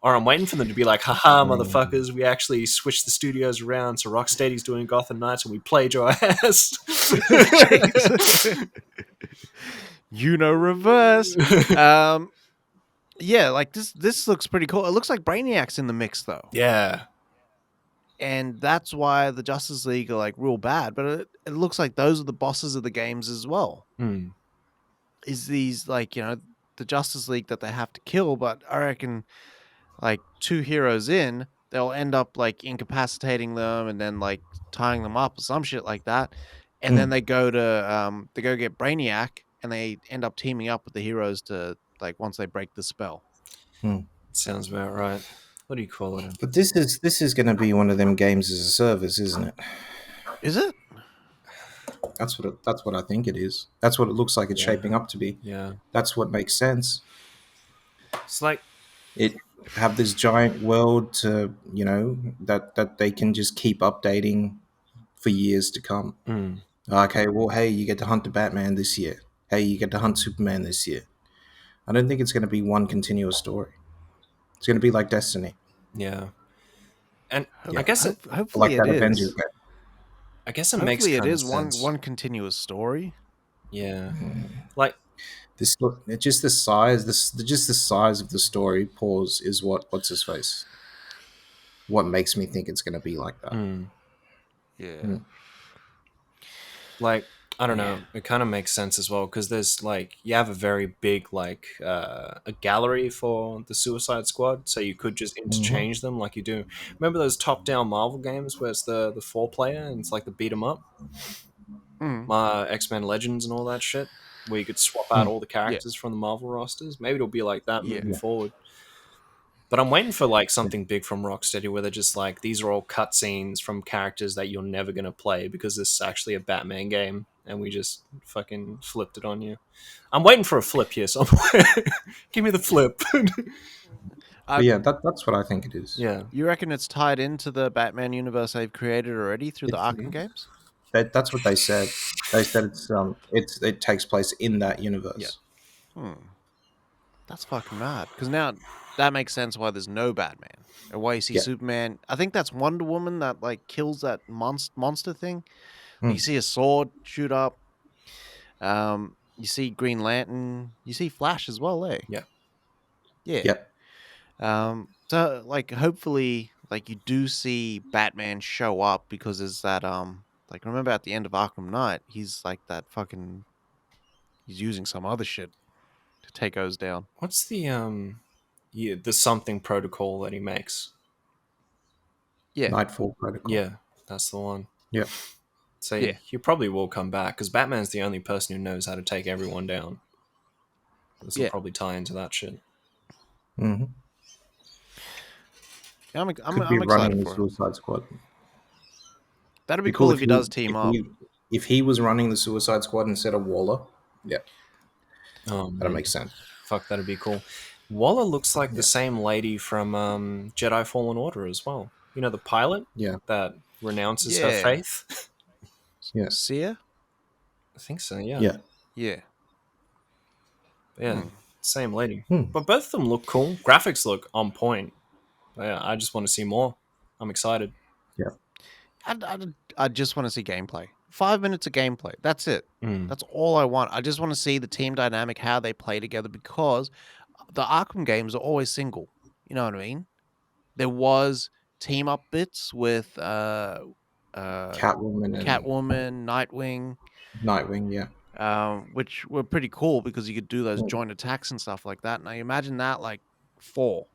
Or I'm waiting for them to be like, haha, motherfuckers, we actually switched the studios around, so Rocksteady's doing Gotham Knights and we played your ass. Reverse. Yeah, like this looks pretty cool. It looks like Brainiac's in the mix though. Yeah. And that's why the Justice League are like real bad, but it looks like those are the bosses of the games as well. Is these like, the Justice League that they have to kill, but I reckon like 2 heroes in, they'll end up like incapacitating them and then like tying them up or some shit like that. And then they go get Brainiac and they end up teaming up with the heroes to like once they break the spell. Sounds about right. What do you call it? But this is going to be one of them games as a service, isn't it? Is it? That's what I think it is. That's what it looks like it's shaping up to be. Yeah. That's what makes sense. It's like it have this giant world to, that they can just keep updating for years to come. Okay, well, hey, you get to hunt the Batman this year. Hey, you get to hunt Superman this year. I don't think it's going to be one continuous story. It's going to be like Destiny. Yeah. And I guess hopefully like it that Avengers is. I guess it hopefully makes it is sense. one continuous story. Yeah. Like this, just the size. Just the size of the story pause is what's his face. What makes me think it's going to be like that? Yeah. Like, I don't know. It kind of makes sense as well because there's like you have a very big like a gallery for the Suicide Squad, so you could just interchange them like you do. Remember those top-down Marvel games where it's the 4-player and it's like the beat 'em up, X-Men Legends and all that shit, where you could swap out all the characters from the Marvel rosters. Maybe it'll be like that moving forward. But I'm waiting for like something big from Rocksteady where they're just like, these are all cutscenes from characters that you're never going to play because this is actually a Batman game and we just fucking flipped it on you. I'm waiting for a flip here somewhere. Give me the flip. That's what I think it is. Yeah. You reckon it's tied into the Batman universe they've created already through the Arkham games? That's what they said. They said it takes place in that universe. Yeah. That's fucking mad. Because now that makes sense why there's no Batman. Or why you see Superman. I think that's Wonder Woman that like kills that monster thing. You see a sword shoot up. You see Green Lantern. You see Flash as well, eh? Yeah. So like hopefully like you do see Batman show up because there's that like remember at the end of Arkham Knight, he's like that fucking he's using some other shit to take Oues down. What's the something protocol that he makes? Yeah. Nightfall protocol. Yeah, that's the one. Yeah. So he probably will come back because Batman's the only person who knows how to take everyone down. This will probably tie into that shit. Mm-hmm. Yeah, I'm excited running the Suicide Squad. That'd be cool if he does team up. If he was running the Suicide Squad instead of Waller, that'd make sense. Fuck, that'd be cool. Waller looks like the same lady from Jedi Fallen Order as well. You know, the pilot that renounces her faith? Seer? I think so, yeah. Yeah, same lady. But both of them look cool. Graphics look on point. Yeah, I just want to see more. I'm excited. Yeah. I just want to see gameplay. 5 minutes of gameplay. That's it. That's all I want. I just want to see the team dynamic, how they play together, because the Arkham games are always single. You know what I mean? There was team up bits with Catwoman, Nightwing, which were pretty cool because you could do those joint attacks and stuff like that. Now you imagine that like 4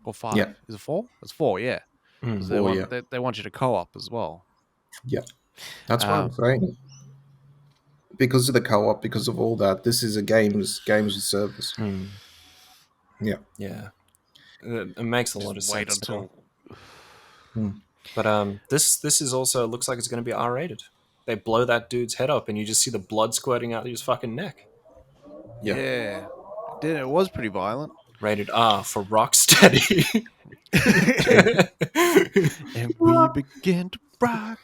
or 5. Yeah. Is it 4? It's 4, yeah. Because they want you to co-op as well. Yeah, that's what I'm saying. Because of the co-op, because of all that, this is a games with service. Yeah. It makes a lot of sense. But this is also looks like it's going to be R-rated. they blow that dude's head up, and you just see the blood squirting out of his fucking neck. Yeah. It was pretty violent. Rated R for rocksteady. And we began to rock.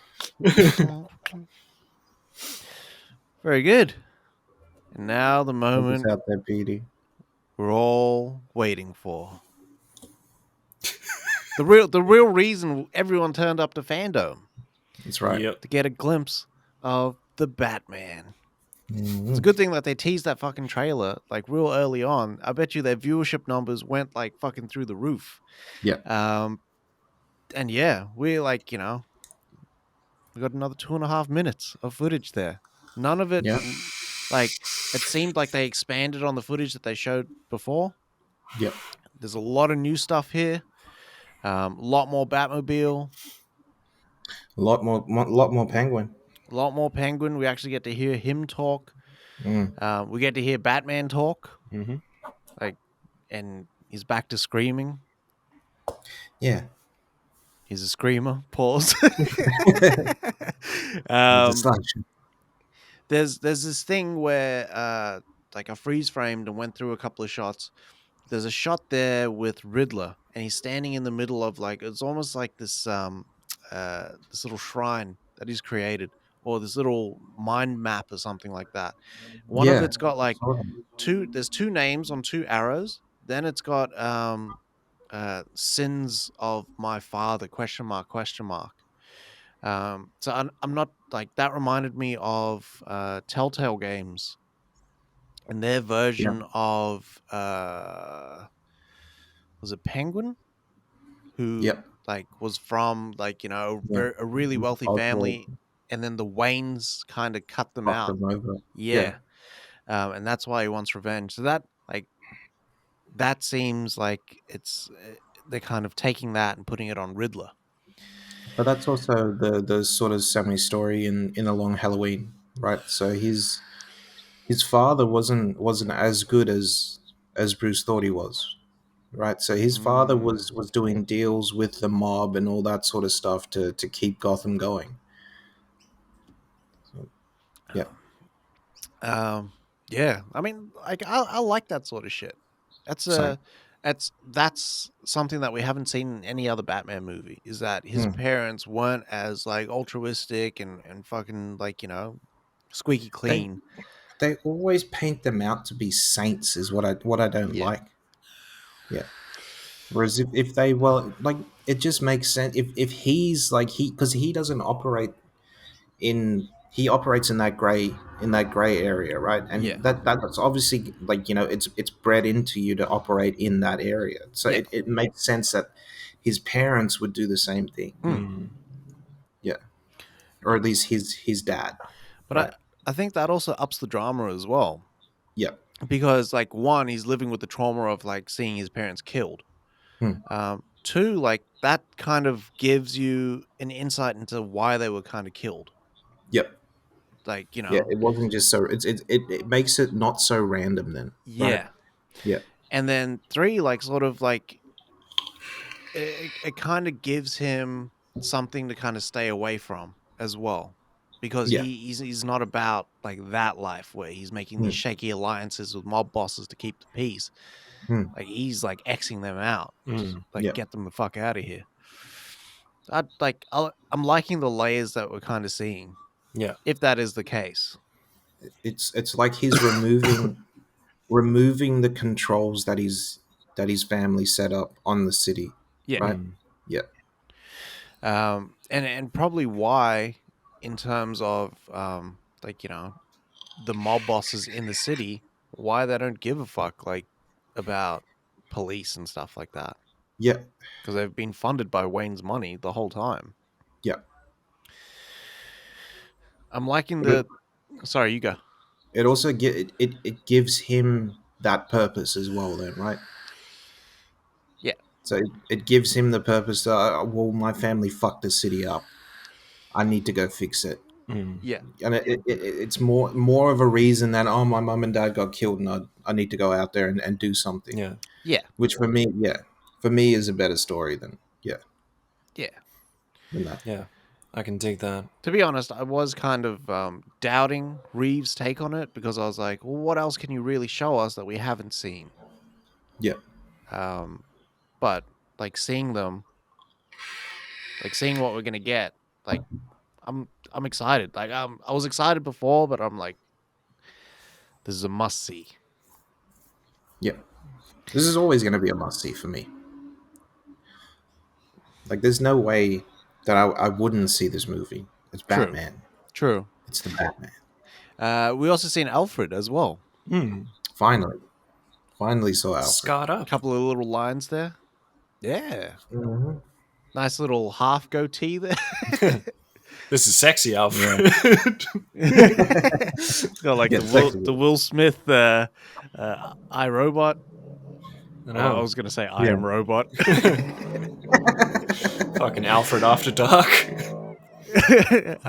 Very good. And now the moment out there, Beatty. we're all waiting for. The real reason everyone turned up to Fandome. That's right. Yep. To get a glimpse of the Batman. Mm-hmm. It's a good thing that they teased that fucking trailer like real early on. I bet you their viewership numbers went like fucking through the roof. Yeah. And yeah, we're like, we got another 2.5 minutes of footage there. None of it, like, it seemed like they expanded on the footage that they showed before. Yep. There's a lot of new stuff here. A lot more Batmobile. A lot more Penguin. A lot more Penguin. We actually get to hear him talk. We get to hear Batman talk. Mm-hmm. And he's back to screaming. Yeah. He's a screamer. Pause. There's this thing where like I freeze framed and went through a couple of shots. There's a shot there with Riddler, and he's standing in the middle of like it's almost like this this little shrine that he's created, or this little mind map or something like that. One of it's got like there's two names on two arrows. Then it's got sins of my father ? So I'm not like that. Reminded me of Telltale Games and their version of was it Penguin, who like was from like a really wealthy family, and then the Waynes kind of cut them out. And that's why he wants revenge. So that seems like it's they're kind of taking that and putting it on Riddler. But that's also the sort of semi-story in A Long Halloween, right? So his father wasn't as good as Bruce thought he was, right? So his father was doing deals with the mob and all that sort of stuff to keep Gotham going. So, yeah. I mean, like I like that sort of shit. That's something that we haven't seen in any other Batman movie, is that his parents weren't as like altruistic and fucking like, squeaky clean. They always paint them out to be saints is what I don't like. Yeah. Whereas if they it just makes sense if he's like because he doesn't operate he operates in that gray area, right? And that's obviously like it's bred into you to operate in that area. So it makes sense that his parents would do the same thing. Yeah, or at least his dad. But right? I think that also ups the drama as well. Yeah, because like one, he's living with the trauma of like seeing his parents killed. Two, like that kind of gives you an insight into why they were kind of killed. Yep. Like, it wasn't just so it makes it not so random then. Right? Yeah. And then three, like sort of like it kind of gives him something to kind of stay away from as well, because he's not about like that life where he's making these shaky alliances with mob bosses to keep the peace. Like he's like Xing them out, get them the fuck out of here. I'm liking the layers that we're kind of seeing. Yeah, if that is the case, it's like he's removing the controls that his family set up on the city. Yeah, right. Yeah, and probably why, in terms of the mob bosses in the city, why they don't give a fuck like about police and stuff like that. Yeah, because they've been funded by Wayne's money the whole time. Yeah. I'm liking sorry, you go. It also it gives him that purpose as well then, right? Yeah. So it gives him the purpose that, well, my family fucked the city up. I need to go fix it. Yeah. And it's more of a reason than, oh, my mum and dad got killed and I need to go out there and do something. Yeah. Yeah. Which for me is a better story than Yeah. than that. Yeah. I can dig that. To be honest, I was kind of doubting Reeves' take on it because I was like, well, what else can you really show us that we haven't seen? Yeah. But like seeing them, like seeing what we're gonna get, like I'm excited. Like I was excited before, but I'm like, this is a must see. Yeah. This is always going to be a must see for me. Like, there's no way that I wouldn't see this movie. It's Batman. True. It's the Batman. We also seen Alfred as well. Finally saw Alfred. Scarred up. A couple of little lines there. Yeah. Mm-hmm. Nice little half goatee there. This is sexy, Alfred. It's got like the Will Smith iRobot. I was gonna say I am robot. Fucking Alfred After Dark.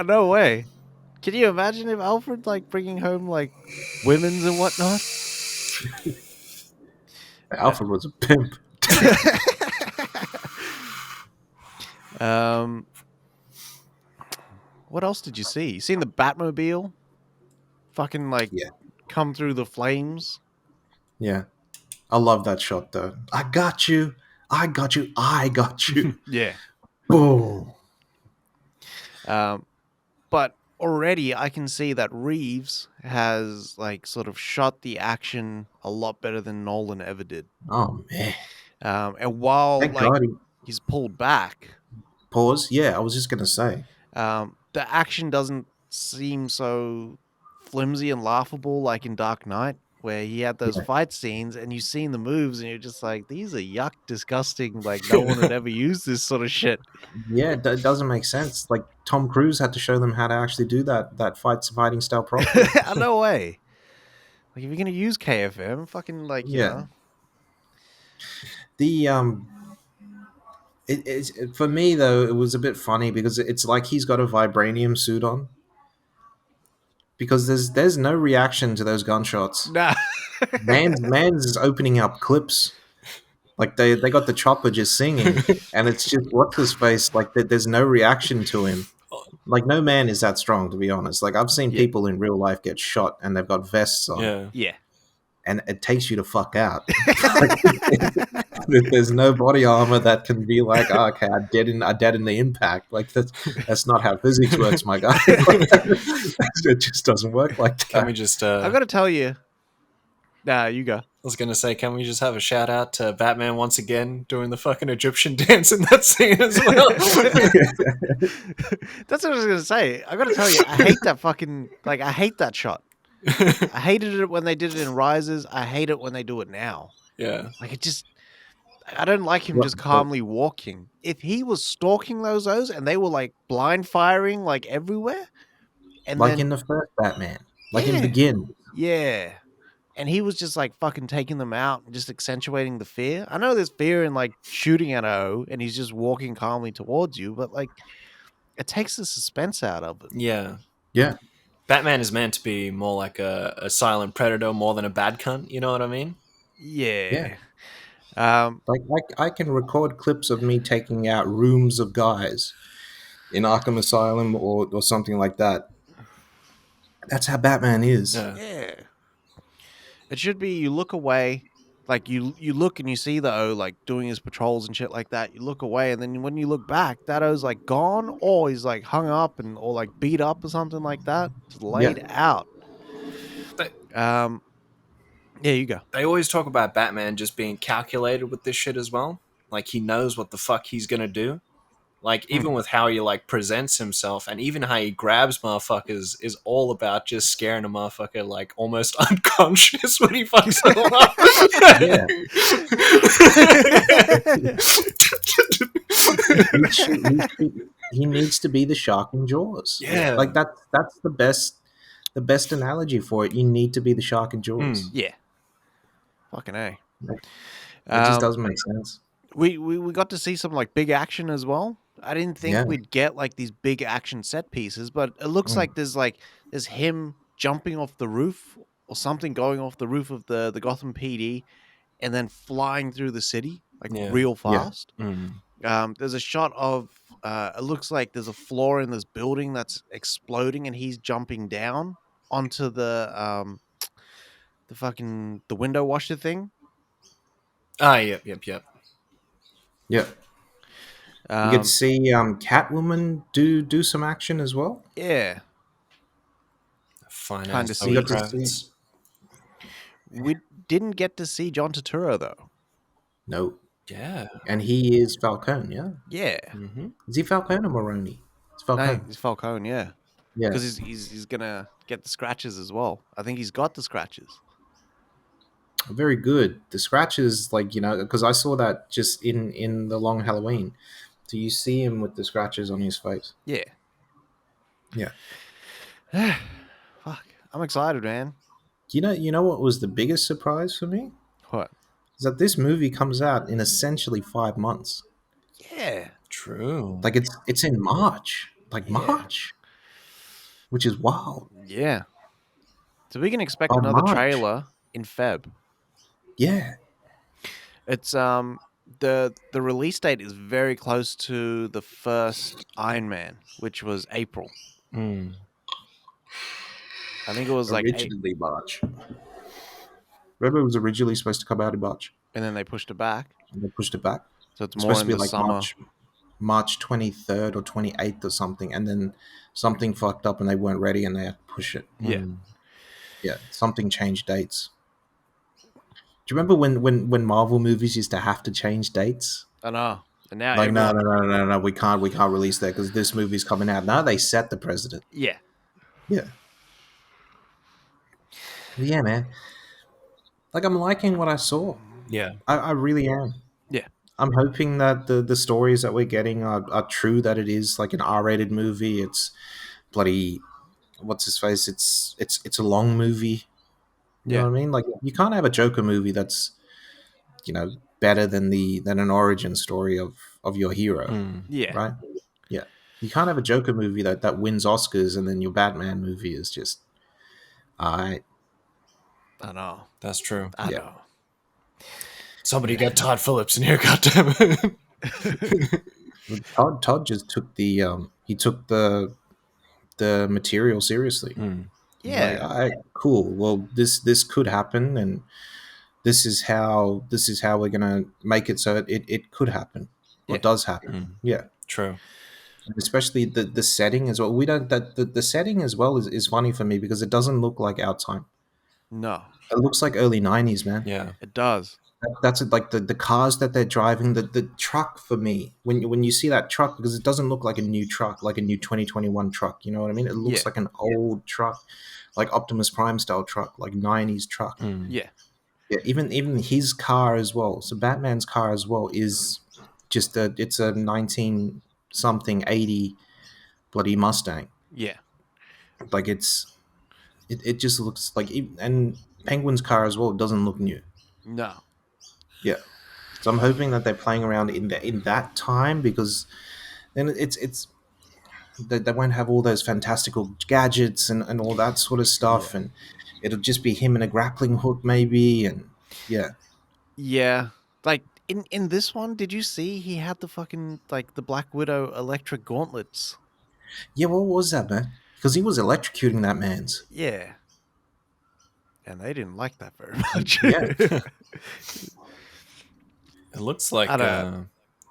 No way. Can you imagine if Alfred like bringing home like women's and whatnot? Alfred was a pimp. What else did you see? You seen the Batmobile? Fucking like come through the flames. Yeah. I love that shot though. I got you. I got you. I got you. Yeah. Boom. But already I can see that Reeves has like sort of shot the action a lot better than Nolan ever did. Oh man. And while Thank like God he's pulled back. Pause. Yeah, I was just gonna say. The action doesn't seem so flimsy and laughable like in Dark Knight, where he had those fight scenes and you've seen the moves and you're just like, these are yuck, disgusting, like no one would ever use this sort of shit. Yeah, it doesn't make sense. Like Tom Cruise had to show them how to actually do that fighting style properly. No way. Like if you're gonna use KFM, fucking like you know. The for me though, it was a bit funny because it's like he's got a vibranium suit on. Because there's no reaction to those gunshots. Nah. Man's is opening up clips. Like they got the chopper just singing, and it's just what's his face. Like there's no reaction to him. Like no man is that strong, to be honest. Like I've seen people in real life get shot and they've got vests on. Yeah. And it takes you to fuck out. There's no body armor that can be like, oh, okay, I dead in the impact. Like that's not how physics works, my guy. It just doesn't work like that. Can we just? I gotta tell you. Nah, you go. I was gonna say, can we just have a shout out to Batman once again doing the fucking Egyptian dance in that scene as well? That's what I was gonna say. I gotta tell you, I hate that fucking I hate that shot. I hated it when they did it in Rises. I hate it when they do it now. Yeah. Like I don't like him just calmly walking. If he was stalking those and they were like blind firing like everywhere, and like then, in the first Batman, like in Begin. Yeah. And he was just like fucking taking them out and just accentuating the fear. I know there's fear in like shooting at O and he's just walking calmly towards you, but like it takes the suspense out of it. Yeah. Yeah. Batman is meant to be more like a silent predator more than a bad cunt, you know what I mean? Yeah. Like I can record clips of me taking out rooms of guys in Arkham Asylum or something like that. That's how Batman is. Yeah. It should be you look away, like you look and you see the O like doing his patrols and shit like that. You look away and then when you look back, that O's like gone or he's like hung up or like beat up or something like that. Just laid out. Yeah, you go. They always talk about Batman just being calculated with this shit as well. Like he knows what the fuck he's gonna do. Like even with how he like presents himself and even how he grabs motherfuckers is all about just scaring a motherfucker like almost unconscious when he fucks them up. He needs to be the shark in Jaws. Yeah. Like that's the best analogy for it. You need to be the shark in Jaws. Yeah. Fucking A. It just doesn't make sense. We got to see some like big action as well. I didn't think we'd get like these big action set pieces, but it looks like there's him jumping off the roof or something going off the roof of the Gotham PD and then flying through the city like real fast. Yeah. There's a shot of it looks like there's a floor in this building that's exploding, and he's jumping down onto the window washer thing. Yep. Yeah. You get to see Catwoman do some action as well. Yeah. Fine Kinda ass see- Zoe Kravitz. We didn't get to see John Turturro though. No. Yeah. And he is Falcone, yeah? Yeah. Mm-hmm. Is he Falcone or Maroni? It's Falcone. No, he's Falcone, yeah. Yeah. Because he's gonna get the scratches as well. I think he's got the scratches. Very good. The scratches, like, you know, because I saw that just in the Long Halloween. Do you see him with the scratches on his face? Yeah. Yeah. Fuck. I'm excited, man. You know what was the biggest surprise for me? What? Is that this movie comes out in essentially 5 months. Yeah. True. Like it's in March. Like March. Which is wild. Yeah. So we can expect By another March. trailer in Feb. Yeah. It's the release date is very close to the first Iron Man, which was April. Mm. I think it was like Originally March. Remember, it was originally supposed to come out in March. and then they pushed it back. And they pushed it back. So it's It's more supposed in to be the like summer. March 23rd or 28th or something. And then something fucked up and they weren't ready and they had to push it. Yeah. Yeah. Something changed dates. Do you remember when Marvel movies used to have to change dates? I know. And now Like, everyone... no, we can't release that because this movie's coming out. Now they set the precedent. Yeah. Yeah. Yeah, man. Like, I'm liking what I saw. Yeah. I really am. Yeah. I'm hoping that the stories that we're getting are true, that it is like an R-rated movie. It's bloody, what's his face? It's a long movie. You know what I mean? Like, you can't have a Joker movie that's, you know, better than an origin story of your hero. Yeah. Right? Yeah. You can't have a Joker movie that wins Oscars and then your Batman movie is just I know. That's true. I know. Somebody get Todd Phillips in here, goddammit. Todd just took the material seriously. Yeah. Like, all right, cool. Well, this could happen, and this is how we're gonna make it so it could happen or does happen. Yeah, True. and especially the setting as well. We don't the setting as well is funny for me because it doesn't look like our time. No. It looks like early 90s, man. Yeah. It does. That's it, like the cars that they're driving, the truck for me. When you see that truck, because it doesn't look like a new truck, like a new 2021 truck. You know what I mean? It looks like an old truck, like Optimus Prime style truck, like 90s truck. Yeah. Yeah, even his car as well. So Batman's car as well is just it's a 19 something 80 bloody Mustang. Yeah. Like it just looks like, and Penguin's car as well doesn't look new. No. Yeah. So I'm hoping that they're playing around in that time, because then it's they won't have all those fantastical gadgets and all that sort of stuff, and it'll just be him in a grappling hook maybe, and yeah. Yeah. Like in this one, did you see he had the fucking like the Black Widow electric gauntlets? Yeah, what was that, man? Because he was electrocuting that man's. Yeah. And they didn't like that very much. Yeah. It looks like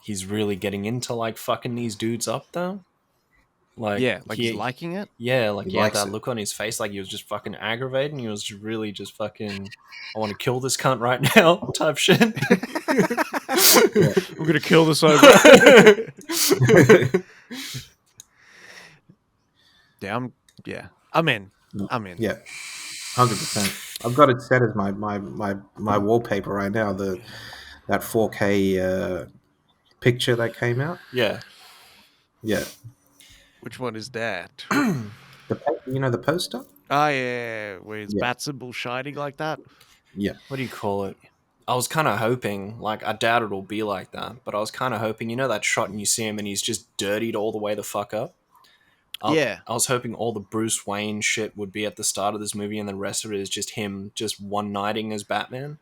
he's really getting into like fucking these dudes up though. Like he's liking it. Yeah, like He he had likes that it. look on his face, like he was just fucking aggravated, and he was really just fucking, I want to kill this cunt right now type shit. We're gonna kill this over. I'm in. Yeah. 100%. I've got it set as my wallpaper right now. That 4K picture that came out. Yeah. Yeah. Which one is that? The poster. Oh yeah, where his bat symbol shining like that. Yeah. What do you call it? I was kind of hoping, like, I doubt it'll be like that, but I was kind of hoping, you know, that shot and you see him and he's just dirtied all the way the fuck up. I was hoping all the Bruce Wayne shit would be at the start of this movie and the rest of it is just him just one-nighting as Batman.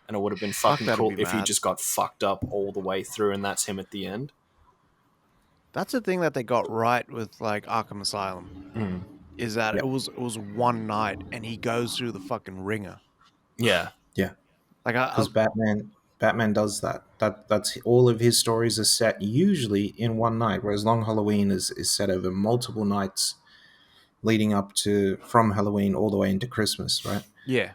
And it would have been fucking cool if he just got fucked up all the way through and that's him at the end. That's the thing that they got right with like Arkham Asylum, is that it was one night and he goes through the fucking ringer. Yeah. Like because Batman does that. That's all of his stories are set usually in one night, whereas Long Halloween is set over multiple nights leading up to from Halloween all the way into Christmas, right? Yeah.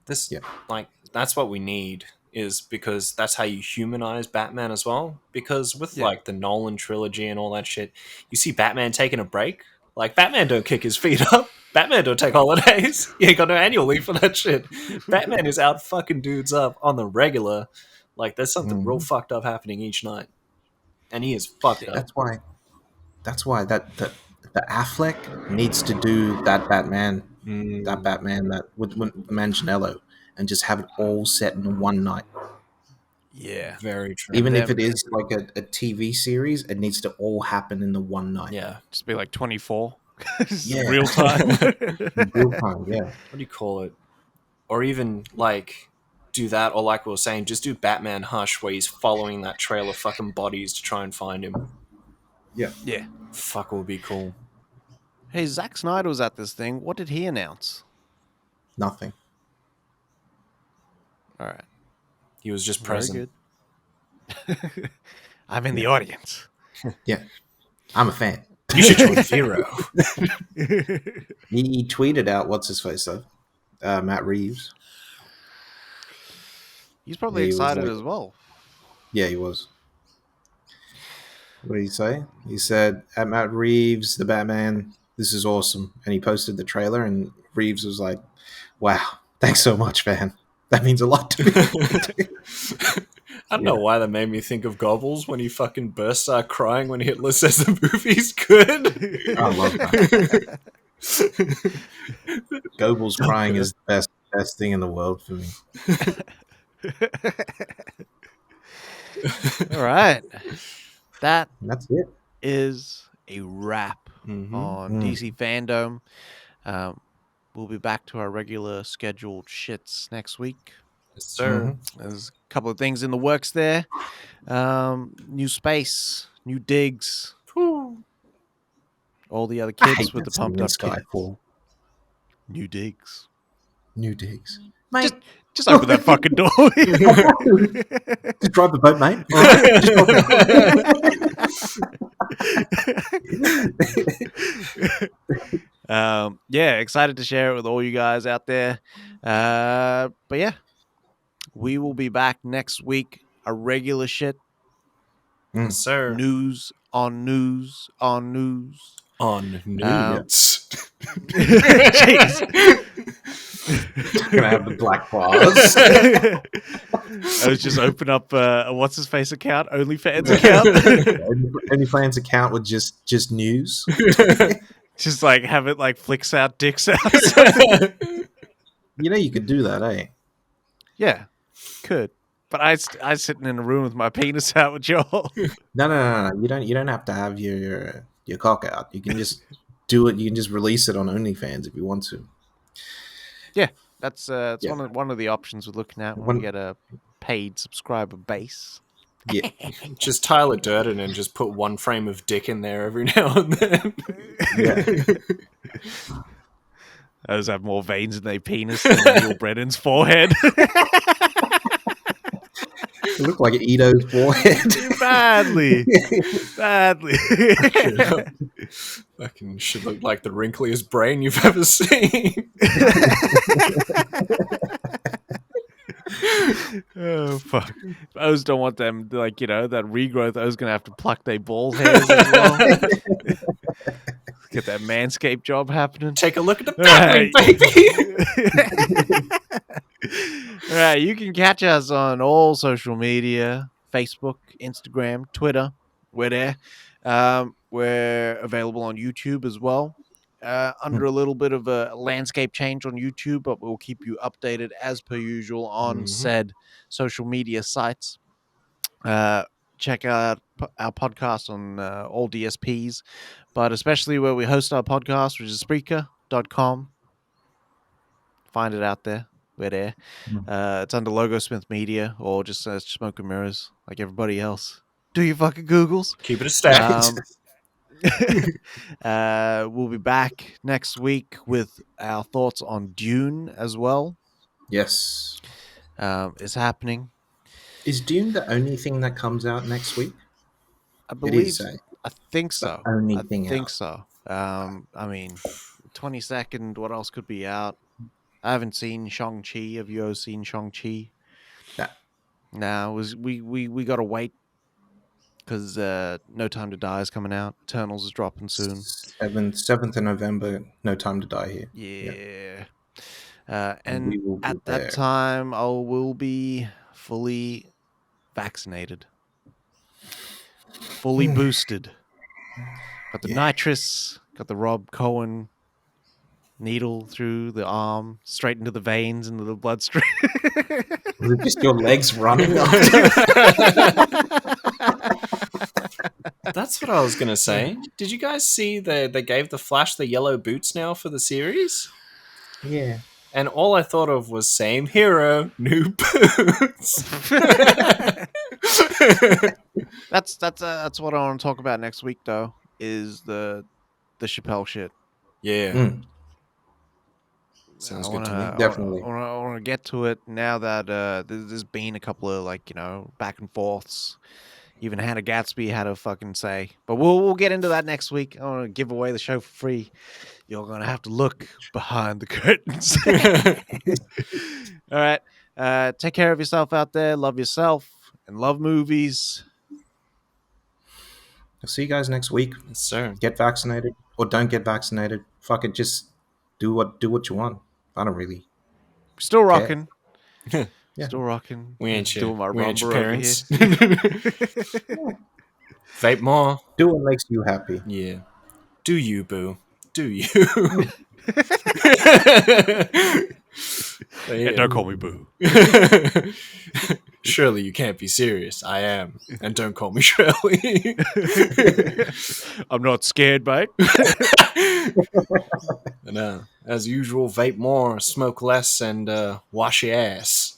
That's what we need, is because that's how you humanize Batman as well. Because with like the Nolan trilogy and all that shit, you see Batman taking a break. Like, Batman don't kick his feet up. Batman don't take holidays. He ain't got no annual leave for that shit. Batman is out fucking dudes up on the regular. Like, there's something real fucked up happening each night, and he is fucked up. That's why the Affleck needs to do that Batman that with Manganiello, and just have it all set in one night. Yeah, very true. Even if it is like a TV series, it needs to all happen in the one night. Yeah, just be like 24. Yeah, real time. Real time. Yeah. What do you call it? Or even like do that, or like we were saying, just do Batman Hush, where he's following that trail of fucking bodies to try and find him. Yeah. Fuck, would be cool. Hey, Zack Snyder was at this thing. What did he announce? Nothing. All right. He was just present. Good. I'm in the audience. Yeah. I'm a fan. You should join Vero. He tweeted out, what's his face though? Matt Reeves. He's probably excited as well. Yeah, he was. What did he say? He said, at Matt Reeves, the Batman, this is awesome. And he posted the trailer, and Reeves was like, wow, thanks so much, man. That means a lot to me. I don't know why that made me think of Gobbles when he fucking bursts out crying when Hitler says the movie's good. I love that. Goebbels crying is the best thing in the world for me. All right. That's it. Is a wrap on DC Fandome. We'll be back to our regular scheduled shits next week. Yes, sir. There's a couple of things in the works there. New space, new digs. Whew. All the other kids with the pumped up Skyfall. New digs. New digs. Mate. Just open that fucking door. Just drive the boat, mate. Yeah, excited to share it with all you guys out there. But yeah, we will be back next week. A regular shit. Yes, sir. News on news on news. On news. Jeez. Gonna have the black bars. I was just open up a what's his face account, OnlyFans account. OnlyFans account with just news. Just like have it like flicks out dicks out. You know you could do that, eh? Yeah, could. But I sitting in a room with my penis out with y'all. No. You don't have to have your cock out. You can just do it. You can just release it on OnlyFans if you want to. Yeah, that's one of the options we're looking at when we get a paid subscriber base. Yeah, just Tyler Durden and just put one frame of dick in there every now and then. Yeah. Those have more veins in their penis than Neil Brennan's forehead. It looked like Ito's forehead. Badly. Fucking should look like the wrinkliest brain you've ever seen. Oh fuck! O's don't want them, like, you know, that regrowth. O's gonna have to pluck their ball hairs as well. Get that Manscaped job happening. Take a look at the Batwing, baby. All right, you can catch us on all social media: Facebook, Instagram, Twitter. We're there. We're available on YouTube as well. Under a little bit of a landscape change on YouTube, but we'll keep you updated as per usual on said social media sites. Check out our podcast on all DSPs, but especially where we host our podcast, which is Spreaker.com. Find it out there. We're there. It's under Logosmith Media, or just search Smoke and Mirrors like everybody else. Do your fucking Googles. Keep it a stack. We'll be back next week with our thoughts on Dune as well. Yes. It's happening. Is Dune the only thing that comes out next week? I believe. It is, eh? I think so. The only thing I think out. so. I mean, 22nd. What else could be out? I haven't seen Shang-Chi. Have you all seen Shang-Chi? No. We gotta wait because No Time to Die is coming out. Eternals is dropping soon. 7th of November. No Time to Die here. Yeah. And and at that time, I will be fully vaccinated, fully boosted. Got the nitrous, got the Rob Cohen needle through the arm, straight into the veins, into the bloodstream. Was it just your legs running That's what I was going to say. Did you guys see they gave the Flash the yellow boots now for the series? Yeah. And all I thought of was same hero, new boots. That's what I want to talk about next week, though, is the Chappelle shit. Yeah. Sounds good to me. Definitely. I want to get to it now that there's been a couple of back and forths. Even Hannah Gatsby had a fucking say, but we'll get into that next week. I want to give away the show for free. You're gonna have to look behind the curtains. All right, take care of yourself out there. Love yourself and love movies. I'll see you guys next week. Yes, sir. Get vaccinated or don't get vaccinated. Fuck it, just do what you want. I don't really. Still rocking. Yeah. Still rocking. We ain't your, doing my we ain't your rumba over parents. here. Vape more. Do what makes you happy. Yeah. Do you, boo. Do you. And don't call me boo. Surely you can't be serious. I am. And don't call me Shirley. I'm not scared, mate. No. As usual, vape more, smoke less, and wash your ass.